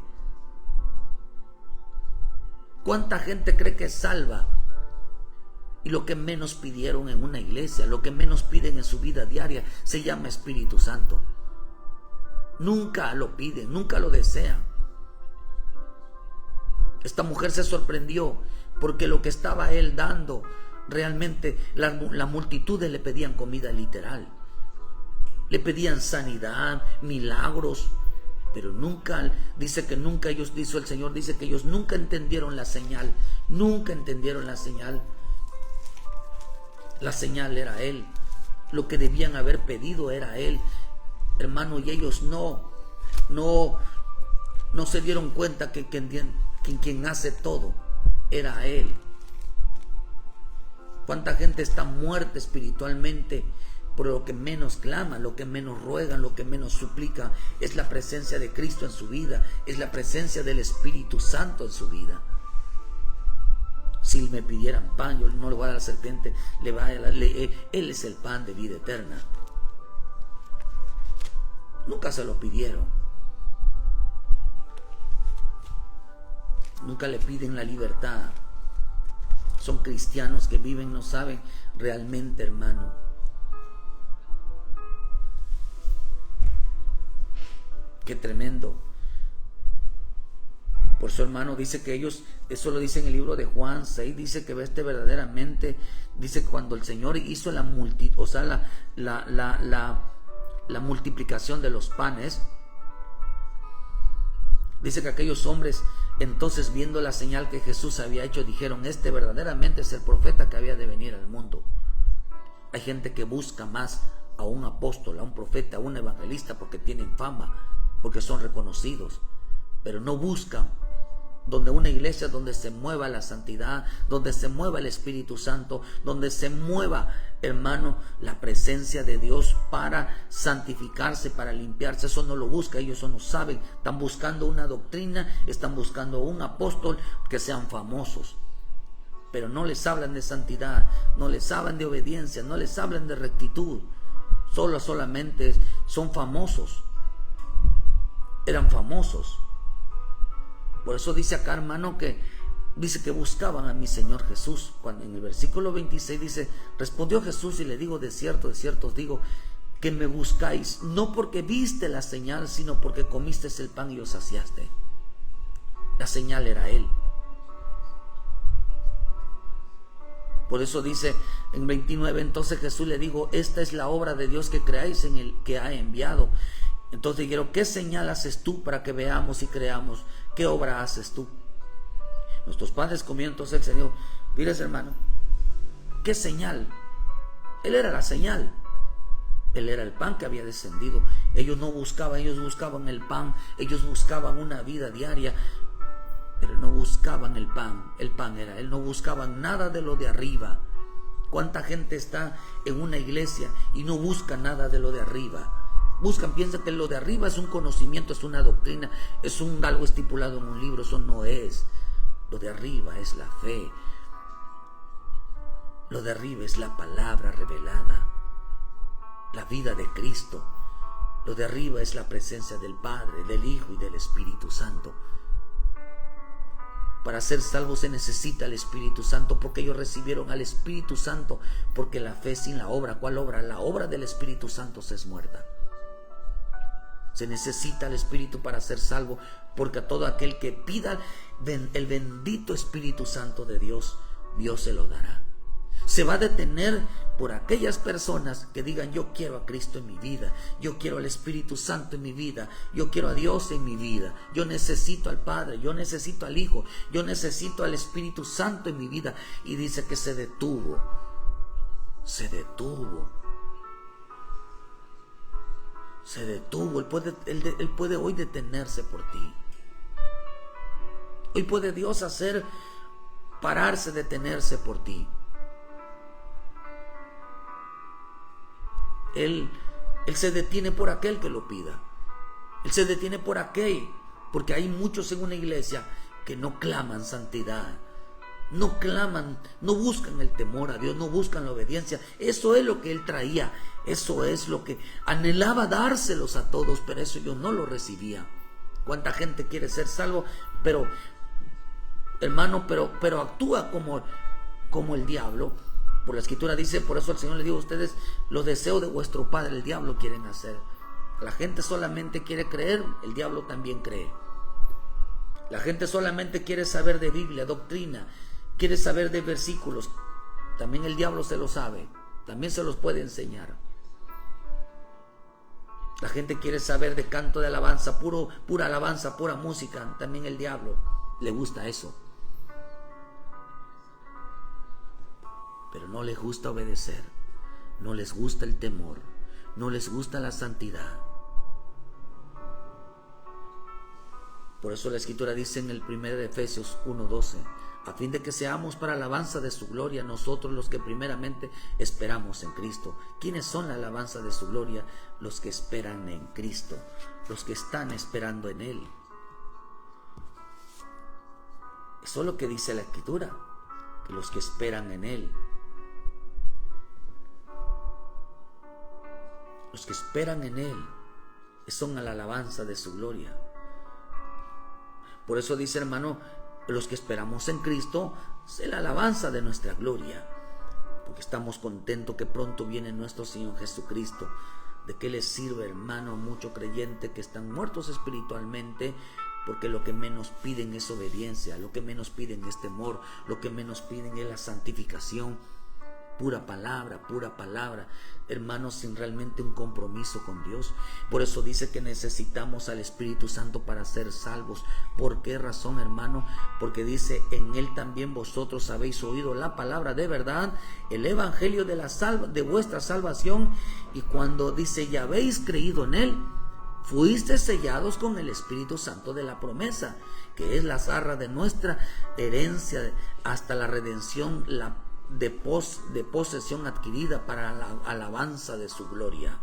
¿Cuánta gente cree que es salva? Y lo que menos pidieron en una iglesia, lo que menos piden en su vida diaria, se llama Espíritu Santo. Nunca lo piden, nunca lo desean. Esta mujer se sorprendió porque lo que estaba él dando, realmente la multitud le pedían comida literal. Le pedían sanidad, milagros. Pero nunca, dice que nunca ellos, dice el Señor, dice que ellos nunca entendieron la señal. Nunca entendieron la señal. La señal era Él. Lo que debían haber pedido era Él. Hermano, y ellos no se dieron cuenta que quien hace todo, era a Él. ¿Cuánta gente está muerta espiritualmente? Por lo que menos clama, lo que menos ruegan, lo que menos suplica es la presencia de Cristo en su vida, es la presencia del Espíritu Santo en su vida. Si me pidieran pan, yo no le voy a dar a la serpiente, Él es el pan de vida eterna. Nunca se lo pidieron. Nunca le piden la libertad. Son cristianos que viven, no saben realmente, hermano. Qué tremendo. Por eso, hermano, dice que ellos, eso lo dice en el libro de Juan 6, dice que verdaderamente, dice que cuando el Señor hizo la multiplicación de los panes, dice que aquellos hombres, entonces viendo la señal que Jesús había hecho, dijeron: este verdaderamente es el profeta que había de venir al mundo. Hay gente que busca más a un apóstol, a un profeta, a un evangelista porque tienen fama, porque son reconocidos, pero no buscan donde una iglesia donde se mueva la santidad, donde se mueva el Espíritu Santo, donde se mueva, hermano, la presencia de Dios para santificarse, para limpiarse. Eso no lo busca, ellos eso no saben. Están buscando una doctrina, están buscando un apóstol, que sean famosos, pero no les hablan de santidad, no les hablan de obediencia, no les hablan de rectitud. Solamente son famosos. Eran famosos. Por eso dice acá, hermano, que dice que buscaban a mi Señor Jesús. Cuando en el versículo 26 dice: respondió Jesús y le digo, de cierto os digo, que me buscáis, no porque viste la señal, sino porque comiste el pan y os saciaste. La señal era Él. Por eso dice en 29, entonces Jesús le dijo: esta es la obra de Dios, que creáis en el que ha enviado. Entonces dijeron: ¿qué señal haces tú para que veamos y creamos? ¿Qué obra haces tú? Nuestros padres comieron. Entonces el Señor: mires, hermano, ¿qué señal? Él era la señal. Él era el pan que había descendido. Ellos no buscaban, ellos buscaban el pan. Ellos buscaban una vida diaria, pero no buscaban el pan. El pan era Él. No buscaban nada de lo de arriba. ¿Cuánta gente está en una iglesia y no busca nada de lo de arriba? Piensan que lo de arriba es un conocimiento, es una doctrina, es algo estipulado en un libro. Eso no es. Lo de arriba es la fe. Lo de arriba es la palabra revelada, la vida de Cristo. Lo de arriba es la presencia del Padre, del Hijo y del Espíritu Santo. Para ser salvos se necesita el Espíritu Santo, porque ellos recibieron al Espíritu Santo, porque la fe sin la obra, ¿cuál obra? La obra del Espíritu Santo se es muerta. Se necesita el Espíritu para ser salvo, porque a todo aquel que pida el bendito Espíritu Santo de Dios, Dios se lo dará. Se va a detener por aquellas personas que digan: yo quiero a Cristo en mi vida, yo quiero al Espíritu Santo en mi vida, yo quiero a Dios en mi vida, yo necesito al Padre, yo necesito al Hijo, yo necesito al Espíritu Santo en mi vida. Y dice que se detuvo. Él puede hoy detenerse por ti. Hoy puede Dios pararse, detenerse por ti. Él se detiene por aquel que lo pida. Él se detiene por aquel, porque hay muchos en una iglesia que no claman santidad, no claman, no buscan el temor a Dios, no buscan la obediencia. Eso es lo que Él traía, eso es lo que anhelaba dárselos a todos, pero eso yo no lo recibía. ¿Cuánta gente quiere ser salvo? Pero, hermano, pero actúa como el diablo. Por la Escritura dice, por eso el Señor le dijo a ustedes: los deseos de vuestro padre, el diablo, quieren hacer. La gente solamente quiere creer, el diablo también cree. La gente solamente quiere saber de Biblia, doctrina, quiere saber de versículos. También el diablo se lo sabe, también se los puede enseñar. La gente quiere saber de canto de alabanza, pura alabanza, pura música. También el diablo le gusta eso. Pero no les gusta obedecer, no les gusta el temor, no les gusta la santidad. Por eso la Escritura dice en el 1 de Efesios 1:12, a fin de que seamos para alabanza de su gloria nosotros los que primeramente esperamos en Cristo. ¿Quiénes son la alabanza de su gloria? Los que esperan en Cristo, los que están esperando en Él. Eso es lo que dice la Escritura, que los que esperan en Él, los que esperan en Él, son a la alabanza de su gloria. Por eso dice, hermano, los que esperamos en Cristo, es la alabanza de nuestra gloria, porque estamos contentos que pronto viene nuestro Señor Jesucristo. ¿De qué les sirve, hermano, a muchos creyentes que están muertos espiritualmente? Porque lo que menos piden es obediencia, lo que menos piden es temor, lo que menos piden es la santificación. Pura palabra, hermanos, sin realmente un compromiso con Dios. Por eso dice que necesitamos al Espíritu Santo para ser salvos. ¿Por qué razón, hermano? Porque dice, en Él también vosotros habéis oído la palabra de verdad, el evangelio de vuestra salvación, y cuando dice, ya habéis creído en Él, fuiste sellados con el Espíritu Santo de la promesa, que es la arra de nuestra herencia hasta la redención, de posesión adquirida para la alabanza de su gloria.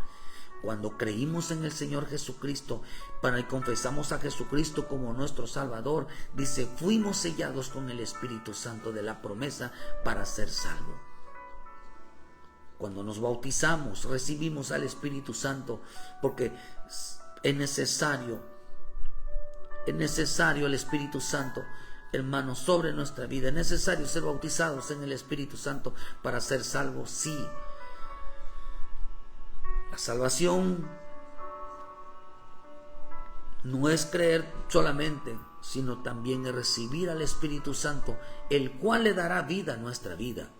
Cuando creímos en el Señor Jesucristo, y confesamos a Jesucristo como nuestro Salvador, dice, fuimos sellados con el Espíritu Santo de la promesa para ser salvos. Cuando nos bautizamos, recibimos al Espíritu Santo, porque es necesario el Espíritu Santo, hermanos, sobre nuestra vida. Es necesario ser bautizados en el Espíritu Santo para ser salvos, sí. La salvación no es creer solamente, sino también es recibir al Espíritu Santo, el cual le dará vida a nuestra vida.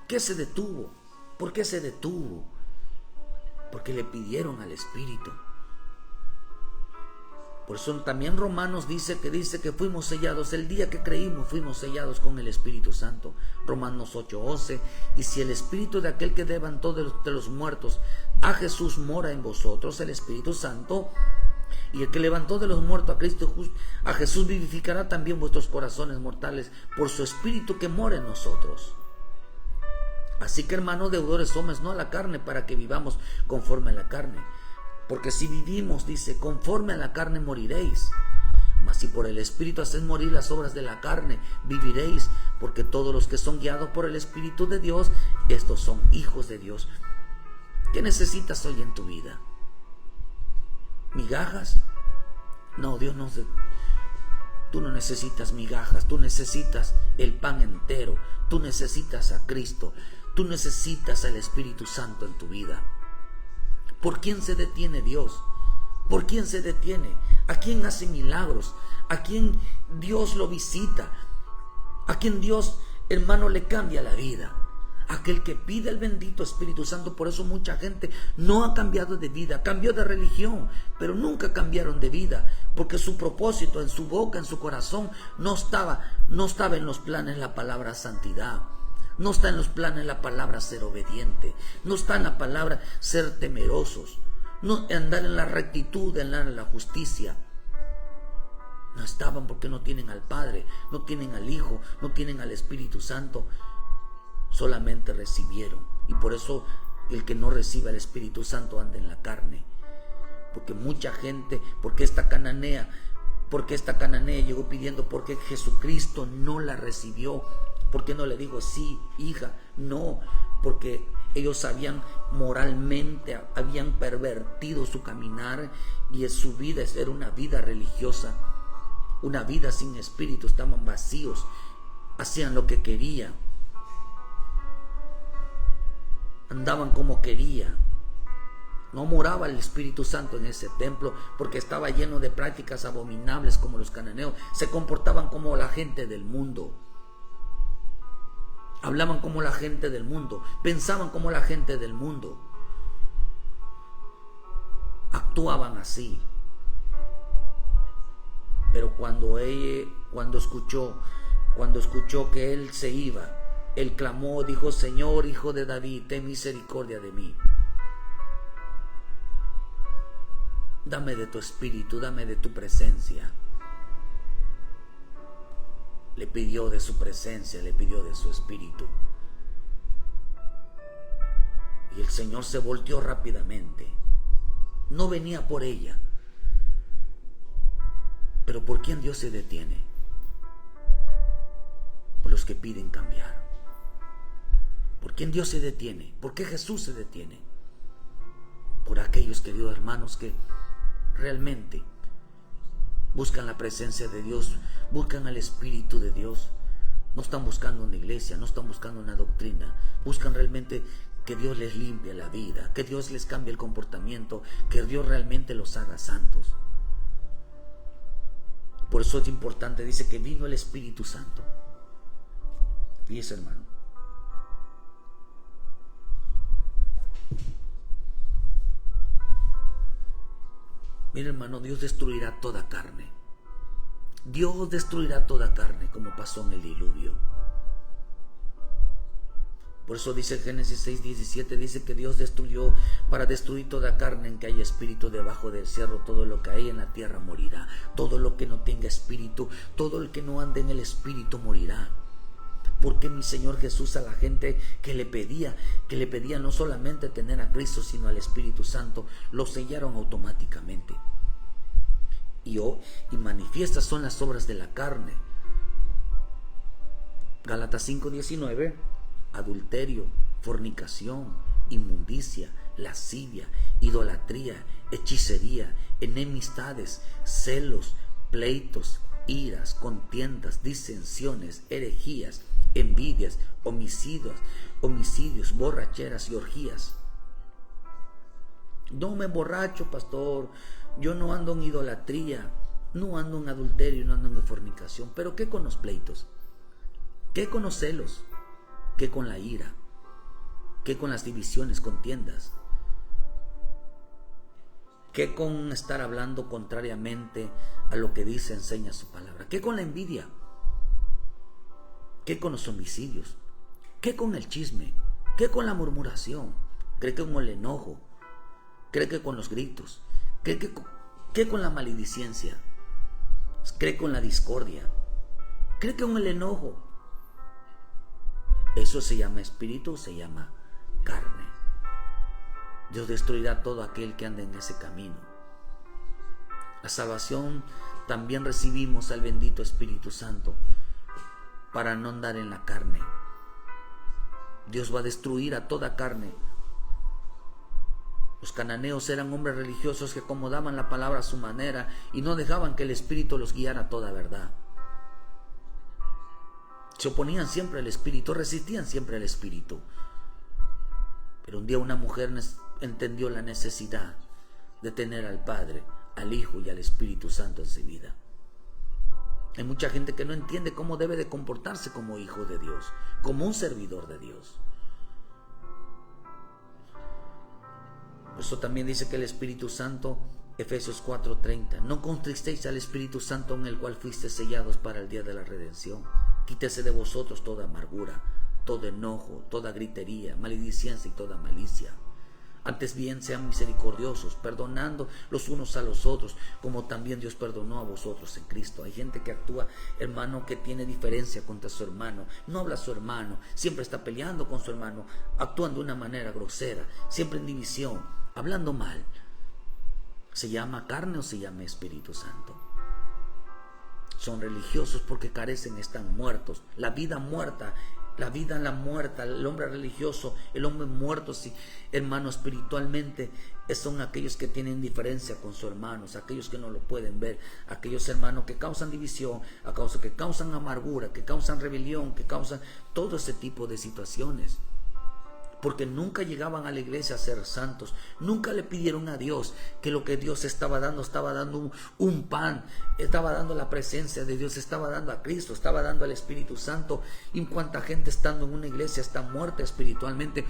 ¿Qué se detuvo? ¿Por qué se detuvo? Porque le pidieron al Espíritu. Por eso también Romanos dice que fuimos sellados, el día que creímos fuimos sellados con el Espíritu Santo. Romanos 8:11, y si el Espíritu de aquel que levantó de los muertos a Jesús mora en vosotros, el Espíritu Santo, y el que levantó de los muertos a Cristo, a Jesús vivificará también vuestros corazones mortales por su Espíritu que mora en nosotros. Así que, hermanos, deudores somos no a la carne, para que vivamos conforme a la carne. Porque si vivimos, dice, conforme a la carne moriréis. Mas si por el Espíritu hacéis morir las obras de la carne, viviréis. Porque todos los que son guiados por el Espíritu de Dios, estos son hijos de Dios. ¿Qué necesitas hoy en tu vida? ¿Migajas? No, Dios no. Tú no necesitas migajas, tú necesitas el pan entero. Tú necesitas a Cristo. Tú necesitas al Espíritu Santo en tu vida. ¿Por quién se detiene Dios? ¿Por quién se detiene? ¿A quién hace milagros? ¿A quién Dios lo visita? ¿A quién Dios, hermano, le cambia la vida? Aquel que pide el bendito Espíritu Santo. Por eso mucha gente no ha cambiado de vida, cambió de religión, pero nunca cambiaron de vida, porque su propósito en su boca, en su corazón, no estaba en los planes la palabra santidad. No está en los planes la palabra ser obediente. No está en la palabra ser temerosos. No andar en la rectitud, andar en la justicia. No estaban porque no tienen al Padre, no tienen al Hijo, no tienen al Espíritu Santo. Solamente recibieron. Y por eso el que no recibe al Espíritu Santo anda en la carne. Porque mucha gente, porque esta cananea llegó pidiendo, porque Jesucristo no la recibió. ¿Por qué no le digo sí, hija? No, porque ellos moralmente habían pervertido su caminar, y su vida era una vida religiosa, una vida sin espíritu. Estaban vacíos, hacían lo que querían, andaban como querían. No moraba el Espíritu Santo en ese templo, porque estaba lleno de prácticas abominables como los cananeos. Se comportaban como la gente del mundo. Hablaban como la gente del mundo, pensaban como la gente del mundo, actuaban así. Pero cuando escuchó que él se iba, él clamó, dijo: Señor, Hijo de David, ten misericordia de mí. Dame de tu espíritu, dame de tu presencia. Le pidió de su presencia, le pidió de su espíritu. Y el Señor se volteó rápidamente. No venía por ella. Pero ¿por quién Dios se detiene? Por los que piden cambiar. ¿Por quién Dios se detiene? ¿Por qué Jesús se detiene? Por aquellos, queridos hermanos, que realmente buscan la presencia de Dios, buscan al Espíritu de Dios. No están buscando una iglesia, no están buscando una doctrina. Buscan realmente que Dios les limpie la vida, que Dios les cambie el comportamiento, que Dios realmente los haga santos. Por eso es importante, dice que vino el Espíritu Santo. Fíjese, hermano. Mira, hermano, Dios destruirá toda carne. Dios destruirá toda carne, como pasó en el diluvio. Por eso dice Génesis 6:17, dice que Dios destruyó, para destruir toda carne en que haya espíritu debajo del cielo. Todo lo que hay en la tierra morirá. Todo lo que no tenga espíritu, todo el que no ande en el espíritu morirá. Porque mi Señor Jesús, a la gente que le pedía no solamente tener a Cristo, sino al Espíritu Santo, lo sellaron automáticamente. Y manifiestas son las obras de la carne. Gálatas 5:19, adulterio, fornicación, inmundicia, lascivia, idolatría, hechicería, enemistades, celos, pleitos, iras, contiendas, disensiones, herejías, envidias, homicidios, borracheras y orgías. No me emborracho, pastor. Yo no ando en idolatría, no ando en adulterio, no ando en fornicación. Pero ¿qué con los pleitos? ¿Qué con los celos? ¿Qué con la ira? ¿Qué con las divisiones, contiendas? ¿Qué con estar hablando contrariamente a lo que dice, enseña su palabra? ¿Qué con la envidia? ¿Qué con los homicidios? ¿Qué con el chisme? ¿Qué con la murmuración? ¿Cree que con el enojo? ¿Cree que con los gritos? ¿Qué con la maledicencia? ¿Cree con la discordia? ¿Cree que con el enojo? Eso se llama espíritu, se llama carne. Dios destruirá todo aquel que ande en ese camino. La salvación también recibimos al bendito Espíritu Santo para no andar en la carne. Dios va a destruir a toda carne. Los cananeos eran hombres religiosos que acomodaban la palabra a su manera y no dejaban que el Espíritu los guiara a toda verdad. Se oponían siempre al Espíritu, resistían siempre al Espíritu. Pero un día una mujer entendió la necesidad de tener al Padre, al Hijo y al Espíritu Santo en su vida. Hay mucha gente que no entiende cómo debe de comportarse como hijo de Dios, como un servidor de Dios. Por eso también dice que el Espíritu Santo, Efesios 4:30, no contristéis al Espíritu Santo en el cual fuiste sellados para el día de la redención. Quítese de vosotros toda amargura, todo enojo, toda gritería, maledicencia y toda malicia. Antes bien sean misericordiosos, perdonando los unos a los otros, como también Dios perdonó a vosotros en Cristo. Hay gente que actúa, hermano, que tiene diferencia contra su hermano, no habla a su hermano, siempre está peleando con su hermano, actúan de una manera grosera, siempre en división, hablando mal. ¿Se llama carne o se llama Espíritu Santo? Son religiosos porque carecen, están muertos. La vida muerta, el hombre religioso, el hombre muerto, sí, hermano, espiritualmente, son aquellos que tienen diferencia con sus hermanos, aquellos que no lo pueden ver, aquellos hermanos que causan división, que causan amargura, que causan rebelión, que causan todo ese tipo de situaciones. Porque nunca llegaban a la iglesia a ser santos, nunca le pidieron a Dios que lo que Dios estaba dando un pan, estaba dando la presencia de Dios, estaba dando a Cristo, estaba dando al Espíritu Santo. Y cuánta gente estando en una iglesia está muerta espiritualmente,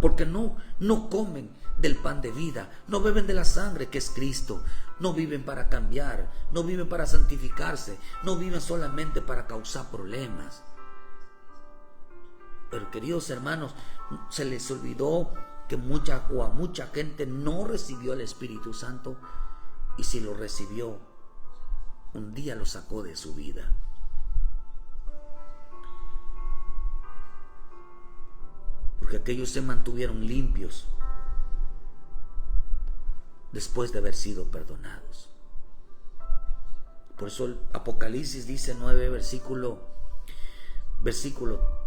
porque no comen del pan de vida, no beben de la sangre que es Cristo, no viven para cambiar, no viven para santificarse, no viven solamente para causar problemas. Pero queridos hermanos, se les olvidó que a mucha gente no recibió el Espíritu Santo, y si lo recibió, un día lo sacó de su vida. Porque aquellos se mantuvieron limpios después de haber sido perdonados. Por eso el Apocalipsis dice 9, versículo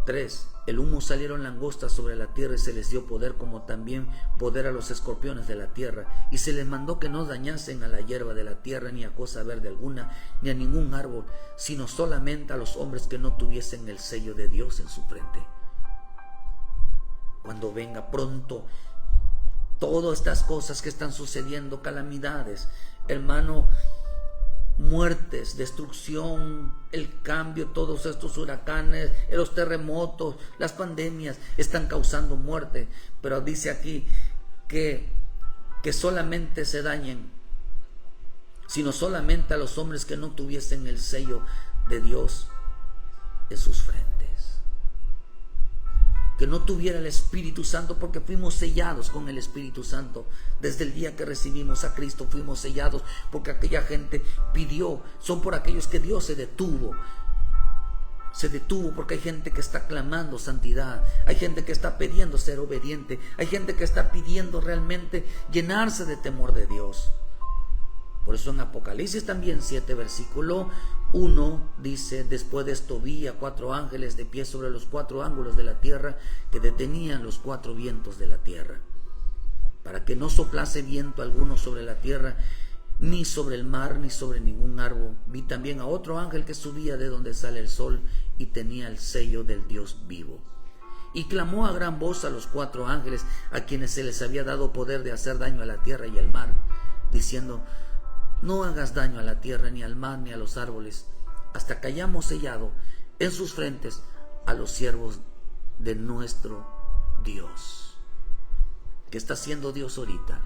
3: el humo salieron langostas sobre la tierra y se les dio poder, como también poder a los escorpiones de la tierra, y se les mandó que no dañasen a la hierba de la tierra, ni a cosa verde alguna, ni a ningún árbol, sino solamente a los hombres que no tuviesen el sello de Dios en su frente. Cuando venga pronto todas estas cosas que están sucediendo, calamidades, hermano, muertes, destrucción, el cambio, todos estos huracanes, los terremotos, las pandemias están causando muerte, pero dice aquí que solamente se dañen, sino solamente a los hombres que no tuviesen el sello de Dios en sus frentes, que no tuviera el Espíritu Santo, porque fuimos sellados con el Espíritu Santo. Desde el día que recibimos a Cristo fuimos sellados, porque aquella gente pidió. Son por aquellos que Dios se detuvo porque hay gente que está clamando santidad, hay gente que está pidiendo ser obediente, hay gente que está pidiendo realmente llenarse de temor de Dios. Por eso en Apocalipsis también 7, versículo 1 dice: después de esto vi a 4 ángeles de pie sobre los 4 ángulos de la tierra, que detenían los 4 vientos de la tierra, para que no soplase viento alguno sobre la tierra, ni sobre el mar, ni sobre ningún árbol. Vi también a otro ángel que subía de donde sale el sol, y tenía el sello del Dios vivo. Y clamó a gran voz a los 4 ángeles, a quienes se les había dado poder de hacer daño a la tierra y al mar, diciendo: no hagas daño a la tierra, ni al mar, ni a los árboles, hasta que hayamos sellado en sus frentes a los siervos de nuestro Dios. ¿Qué está haciendo Dios ahorita?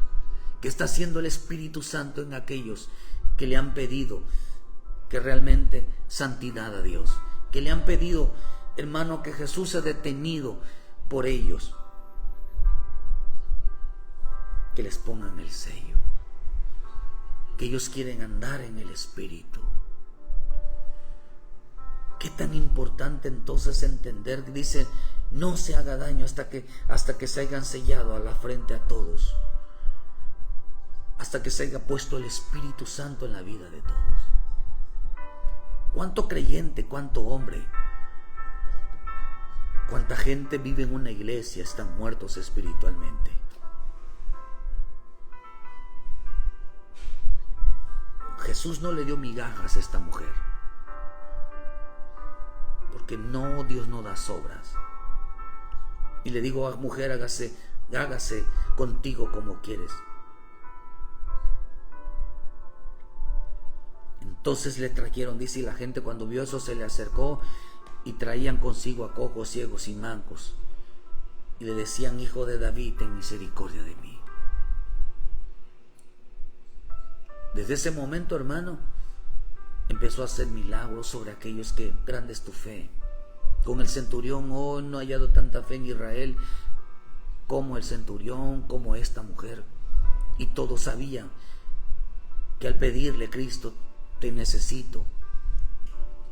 ¿Qué está haciendo el Espíritu Santo en aquellos que le han pedido que realmente santidad a Dios? Que le han pedido, hermano, que Jesús sea detenido por ellos, que les pongan el sello, que ellos quieren andar en el Espíritu. Qué tan importante entonces entender, dice: no se haga daño hasta que se hayan sellado a la frente a todos, hasta que se haya puesto el Espíritu Santo en la vida de todos. ¿Cuánto creyente, cuánto hombre, cuánta gente vive en una iglesia están muertos espiritualmente? Jesús no le dio migajas a esta mujer, porque Dios no da sobras. Y le digo: mujer, hágase contigo como quieres. Entonces le trajeron, dice, y la gente cuando vio eso se le acercó, y traían consigo a cojos, ciegos y mancos, y le decían: hijo de David, ten misericordia de mí. Desde ese momento, hermano, empezó a hacer milagros sobre aquellos que grande es tu fe. Con el centurión, no he hallado tanta fe en Israel como el centurión, como esta mujer. Y todos sabían que al pedirle: Cristo, te necesito,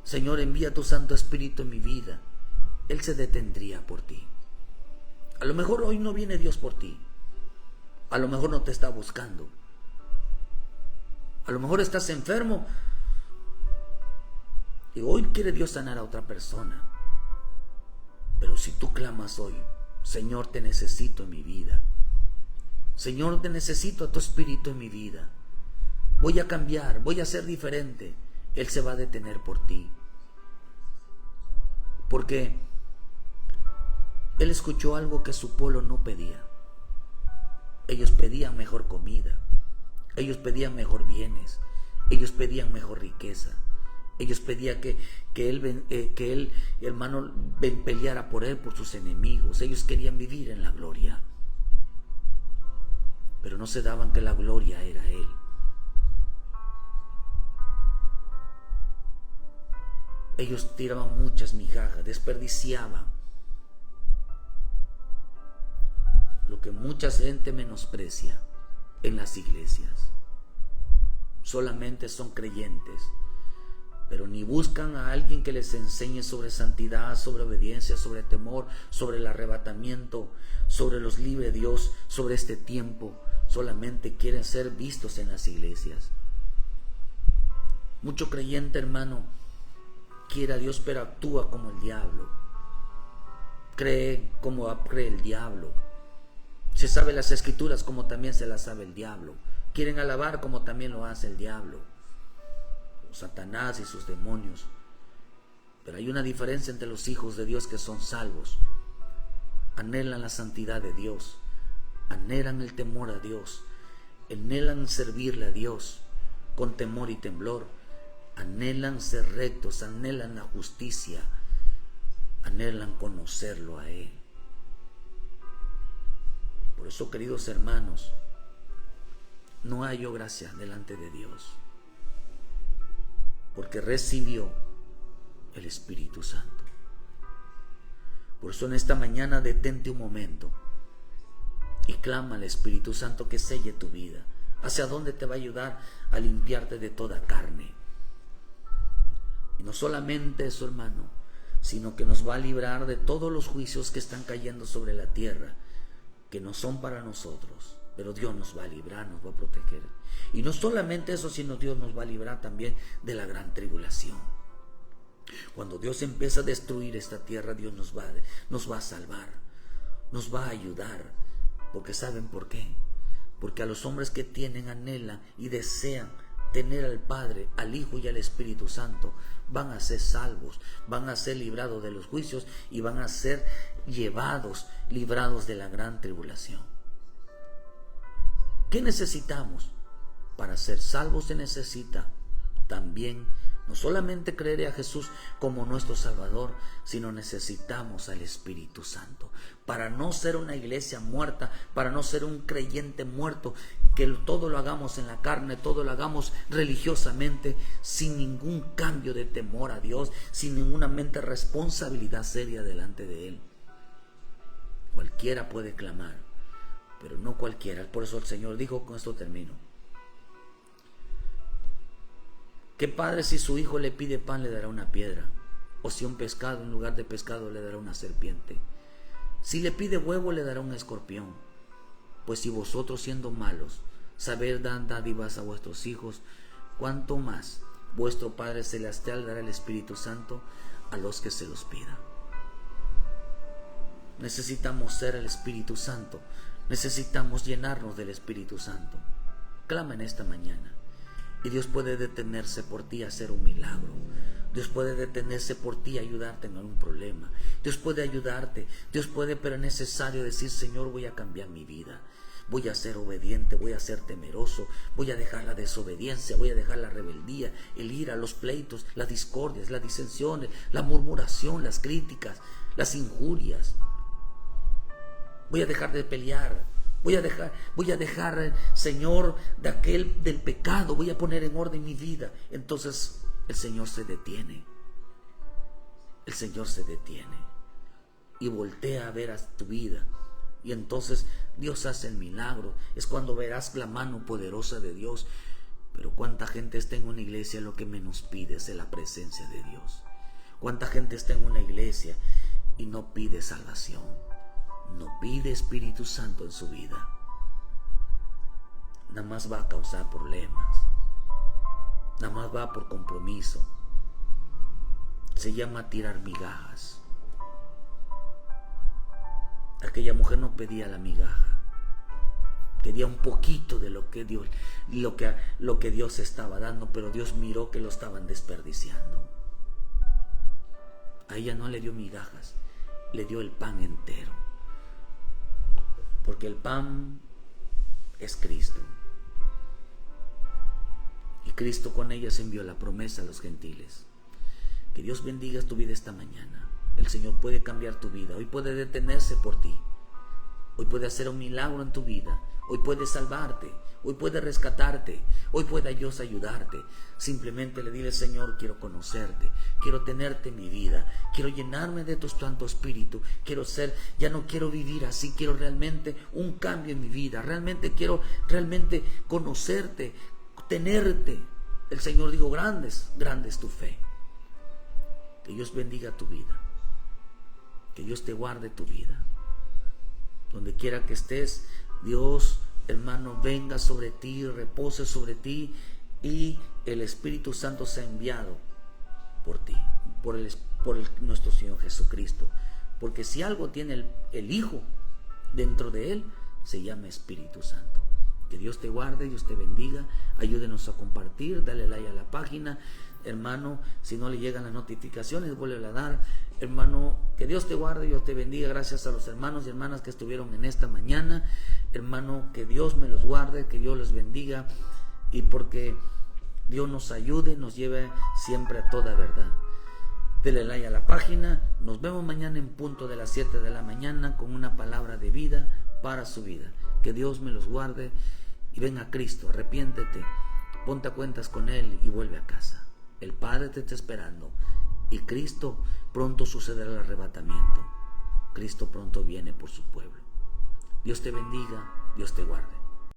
Señor, envía tu Santo Espíritu en mi vida, Él se detendría por ti. A lo mejor hoy no viene Dios por ti, a lo mejor no te está buscando, a lo mejor estás enfermo y hoy quiere Dios sanar a otra persona. Pero si tú clamas hoy: Señor, te necesito en mi vida, Señor, te necesito a tu Espíritu en mi vida, voy a cambiar, voy a ser diferente, Él se va a detener por ti. Porque Él escuchó algo que su pueblo no pedía. Ellos pedían mejor comida, ellos pedían mejor bienes, ellos pedían mejor riqueza, ellos pedían que él, hermano, peleara por él, por sus enemigos. Ellos querían vivir en la gloria, pero no se daban que la gloria era Él. Ellos tiraban muchas migajas, desperdiciaban lo que mucha gente menosprecia en las iglesias. Solamente son creyentes, pero ni buscan a alguien que les enseñe sobre santidad, sobre obediencia, sobre temor, sobre el arrebatamiento, sobre los libre Dios, sobre este tiempo. Solamente quieren ser vistos en las iglesias. Mucho creyente, hermano, quiere a Dios, pero actúa como el diablo. Cree como cree el diablo. Se sabe las escrituras como también se las sabe el diablo. Quieren alabar como también lo hace el diablo, Satanás y sus demonios. Pero hay una diferencia entre los hijos de Dios que son salvos. Anhelan la santidad de Dios, anhelan el temor a Dios, anhelan servirle a Dios con temor y temblor, anhelan ser rectos, anhelan la justicia, anhelan conocerlo a Él. Por eso, queridos hermanos, no halló gracia delante de Dios, porque recibió el Espíritu Santo. Por eso en esta mañana detente un momento y clama al Espíritu Santo que selle tu vida. ¿Hacia dónde te va a ayudar? A limpiarte de toda carne. Y no solamente eso, hermano, sino que nos va a librar de todos los juicios que están cayendo sobre la tierra, que no son para nosotros, pero Dios nos va a librar, nos va a proteger. Y no solamente eso, sino Dios nos va a librar también de la gran tribulación. Cuando Dios empieza a destruir esta tierra, Dios nos va a salvar, nos va a ayudar. Porque ¿saben por qué? Porque a los hombres que tienen, anhelan y desean tener al Padre, al Hijo y al Espíritu Santo, van a ser salvos, van a ser librados de los juicios y van a ser librados de la gran tribulación. ¿Qué necesitamos? Para ser salvos se necesita también no solamente creer a Jesús como nuestro Salvador, sino necesitamos al Espíritu Santo. Para no ser una iglesia muerta, para no ser un creyente muerto, que todo lo hagamos en la carne, todo lo hagamos religiosamente, sin ningún cambio de temor a Dios, sin ninguna responsabilidad seria delante de Él. Cualquiera puede clamar, pero no cualquiera. Por eso el Señor dijo, con esto termino: ¿qué padre si su hijo le pide pan le dará una piedra? O si un pescado en lugar de pescado le dará una serpiente. Si le pide huevo le dará un escorpión. Pues si vosotros, siendo malos, sabéis dar dádivas a vuestros hijos, ¿cuánto más vuestro Padre Celestial dará el Espíritu Santo a los que se los pida? Necesitamos ser el Espíritu Santo. Necesitamos llenarnos del Espíritu Santo. Clama en esta mañana. Y Dios puede detenerse por ti a hacer un milagro. Dios puede detenerse por ti a ayudarte en algún problema. Dios puede ayudarte. Dios puede, pero es necesario decir: Señor, voy a cambiar mi vida. Voy a ser obediente, voy a ser temeroso. Voy a dejar la desobediencia, voy a dejar la rebeldía, el ira, los pleitos, las discordias, las disensiones, la murmuración, las críticas, las injurias. Voy a dejar de pelear. Voy a dejar, Señor, del pecado. Voy a poner en orden mi vida. Entonces el Señor se detiene. El Señor se detiene y voltea a ver a tu vida. Y entonces Dios hace el milagro. Es cuando verás la mano poderosa de Dios. Pero cuánta gente está en una iglesia, lo que menos pide es la presencia de Dios. Cuánta gente está en una iglesia y no pide salvación. No pide Espíritu Santo en su vida. Nada más va a causar problemas. Nada más va por compromiso. Se llama tirar migajas. Aquella mujer no pedía la migaja. Quería un poquito de lo que Dios estaba dando, pero Dios miró que lo estaban desperdiciando. A ella no le dio migajas, le dio el pan entero. Porque el pan es Cristo. Y Cristo con ellas envió la promesa a los gentiles. Que Dios bendiga tu vida esta mañana. El Señor puede cambiar tu vida. Hoy puede detenerse por ti. Hoy puede hacer un milagro en tu vida. hoy puede salvarte, hoy puede rescatarte, hoy puede Dios ayudarte. Simplemente le dile: Señor, quiero conocerte, quiero tenerte en mi vida, quiero llenarme de tu Santo Espíritu, quiero ser, ya no quiero vivir así, quiero realmente un cambio en mi vida, quiero conocerte, tenerte. El Señor dijo: grande es tu fe. Que Dios bendiga tu vida, que Dios te guarde tu vida. Donde quiera que estés, Dios, hermano, venga sobre ti, repose sobre ti, y el Espíritu Santo se ha enviado por ti, por nuestro Señor Jesucristo. Porque si algo tiene el Hijo dentro de él, se llama Espíritu Santo. Que Dios te guarde, Dios te bendiga. Ayúdenos a compartir, dale like a la página. Hermano, si no le llegan las notificaciones, vuelve a dar. Hermano, que Dios te guarde, Dios te bendiga. Gracias a los hermanos y hermanas que estuvieron en esta mañana. Hermano, que Dios me los guarde, que Dios los bendiga. Y porque Dios nos ayude, nos lleve siempre a toda verdad. Dele like a la página. Nos vemos mañana en punto de las 7 de la mañana con una palabra de vida para su vida. Que Dios me los guarde y ven a Cristo, arrepiéntete, ponte a cuentas con Él y vuelve a casa. El Padre te está esperando y Cristo pronto sucederá el arrebatamiento. Cristo pronto viene por su pueblo. Dios te bendiga, Dios te guarde.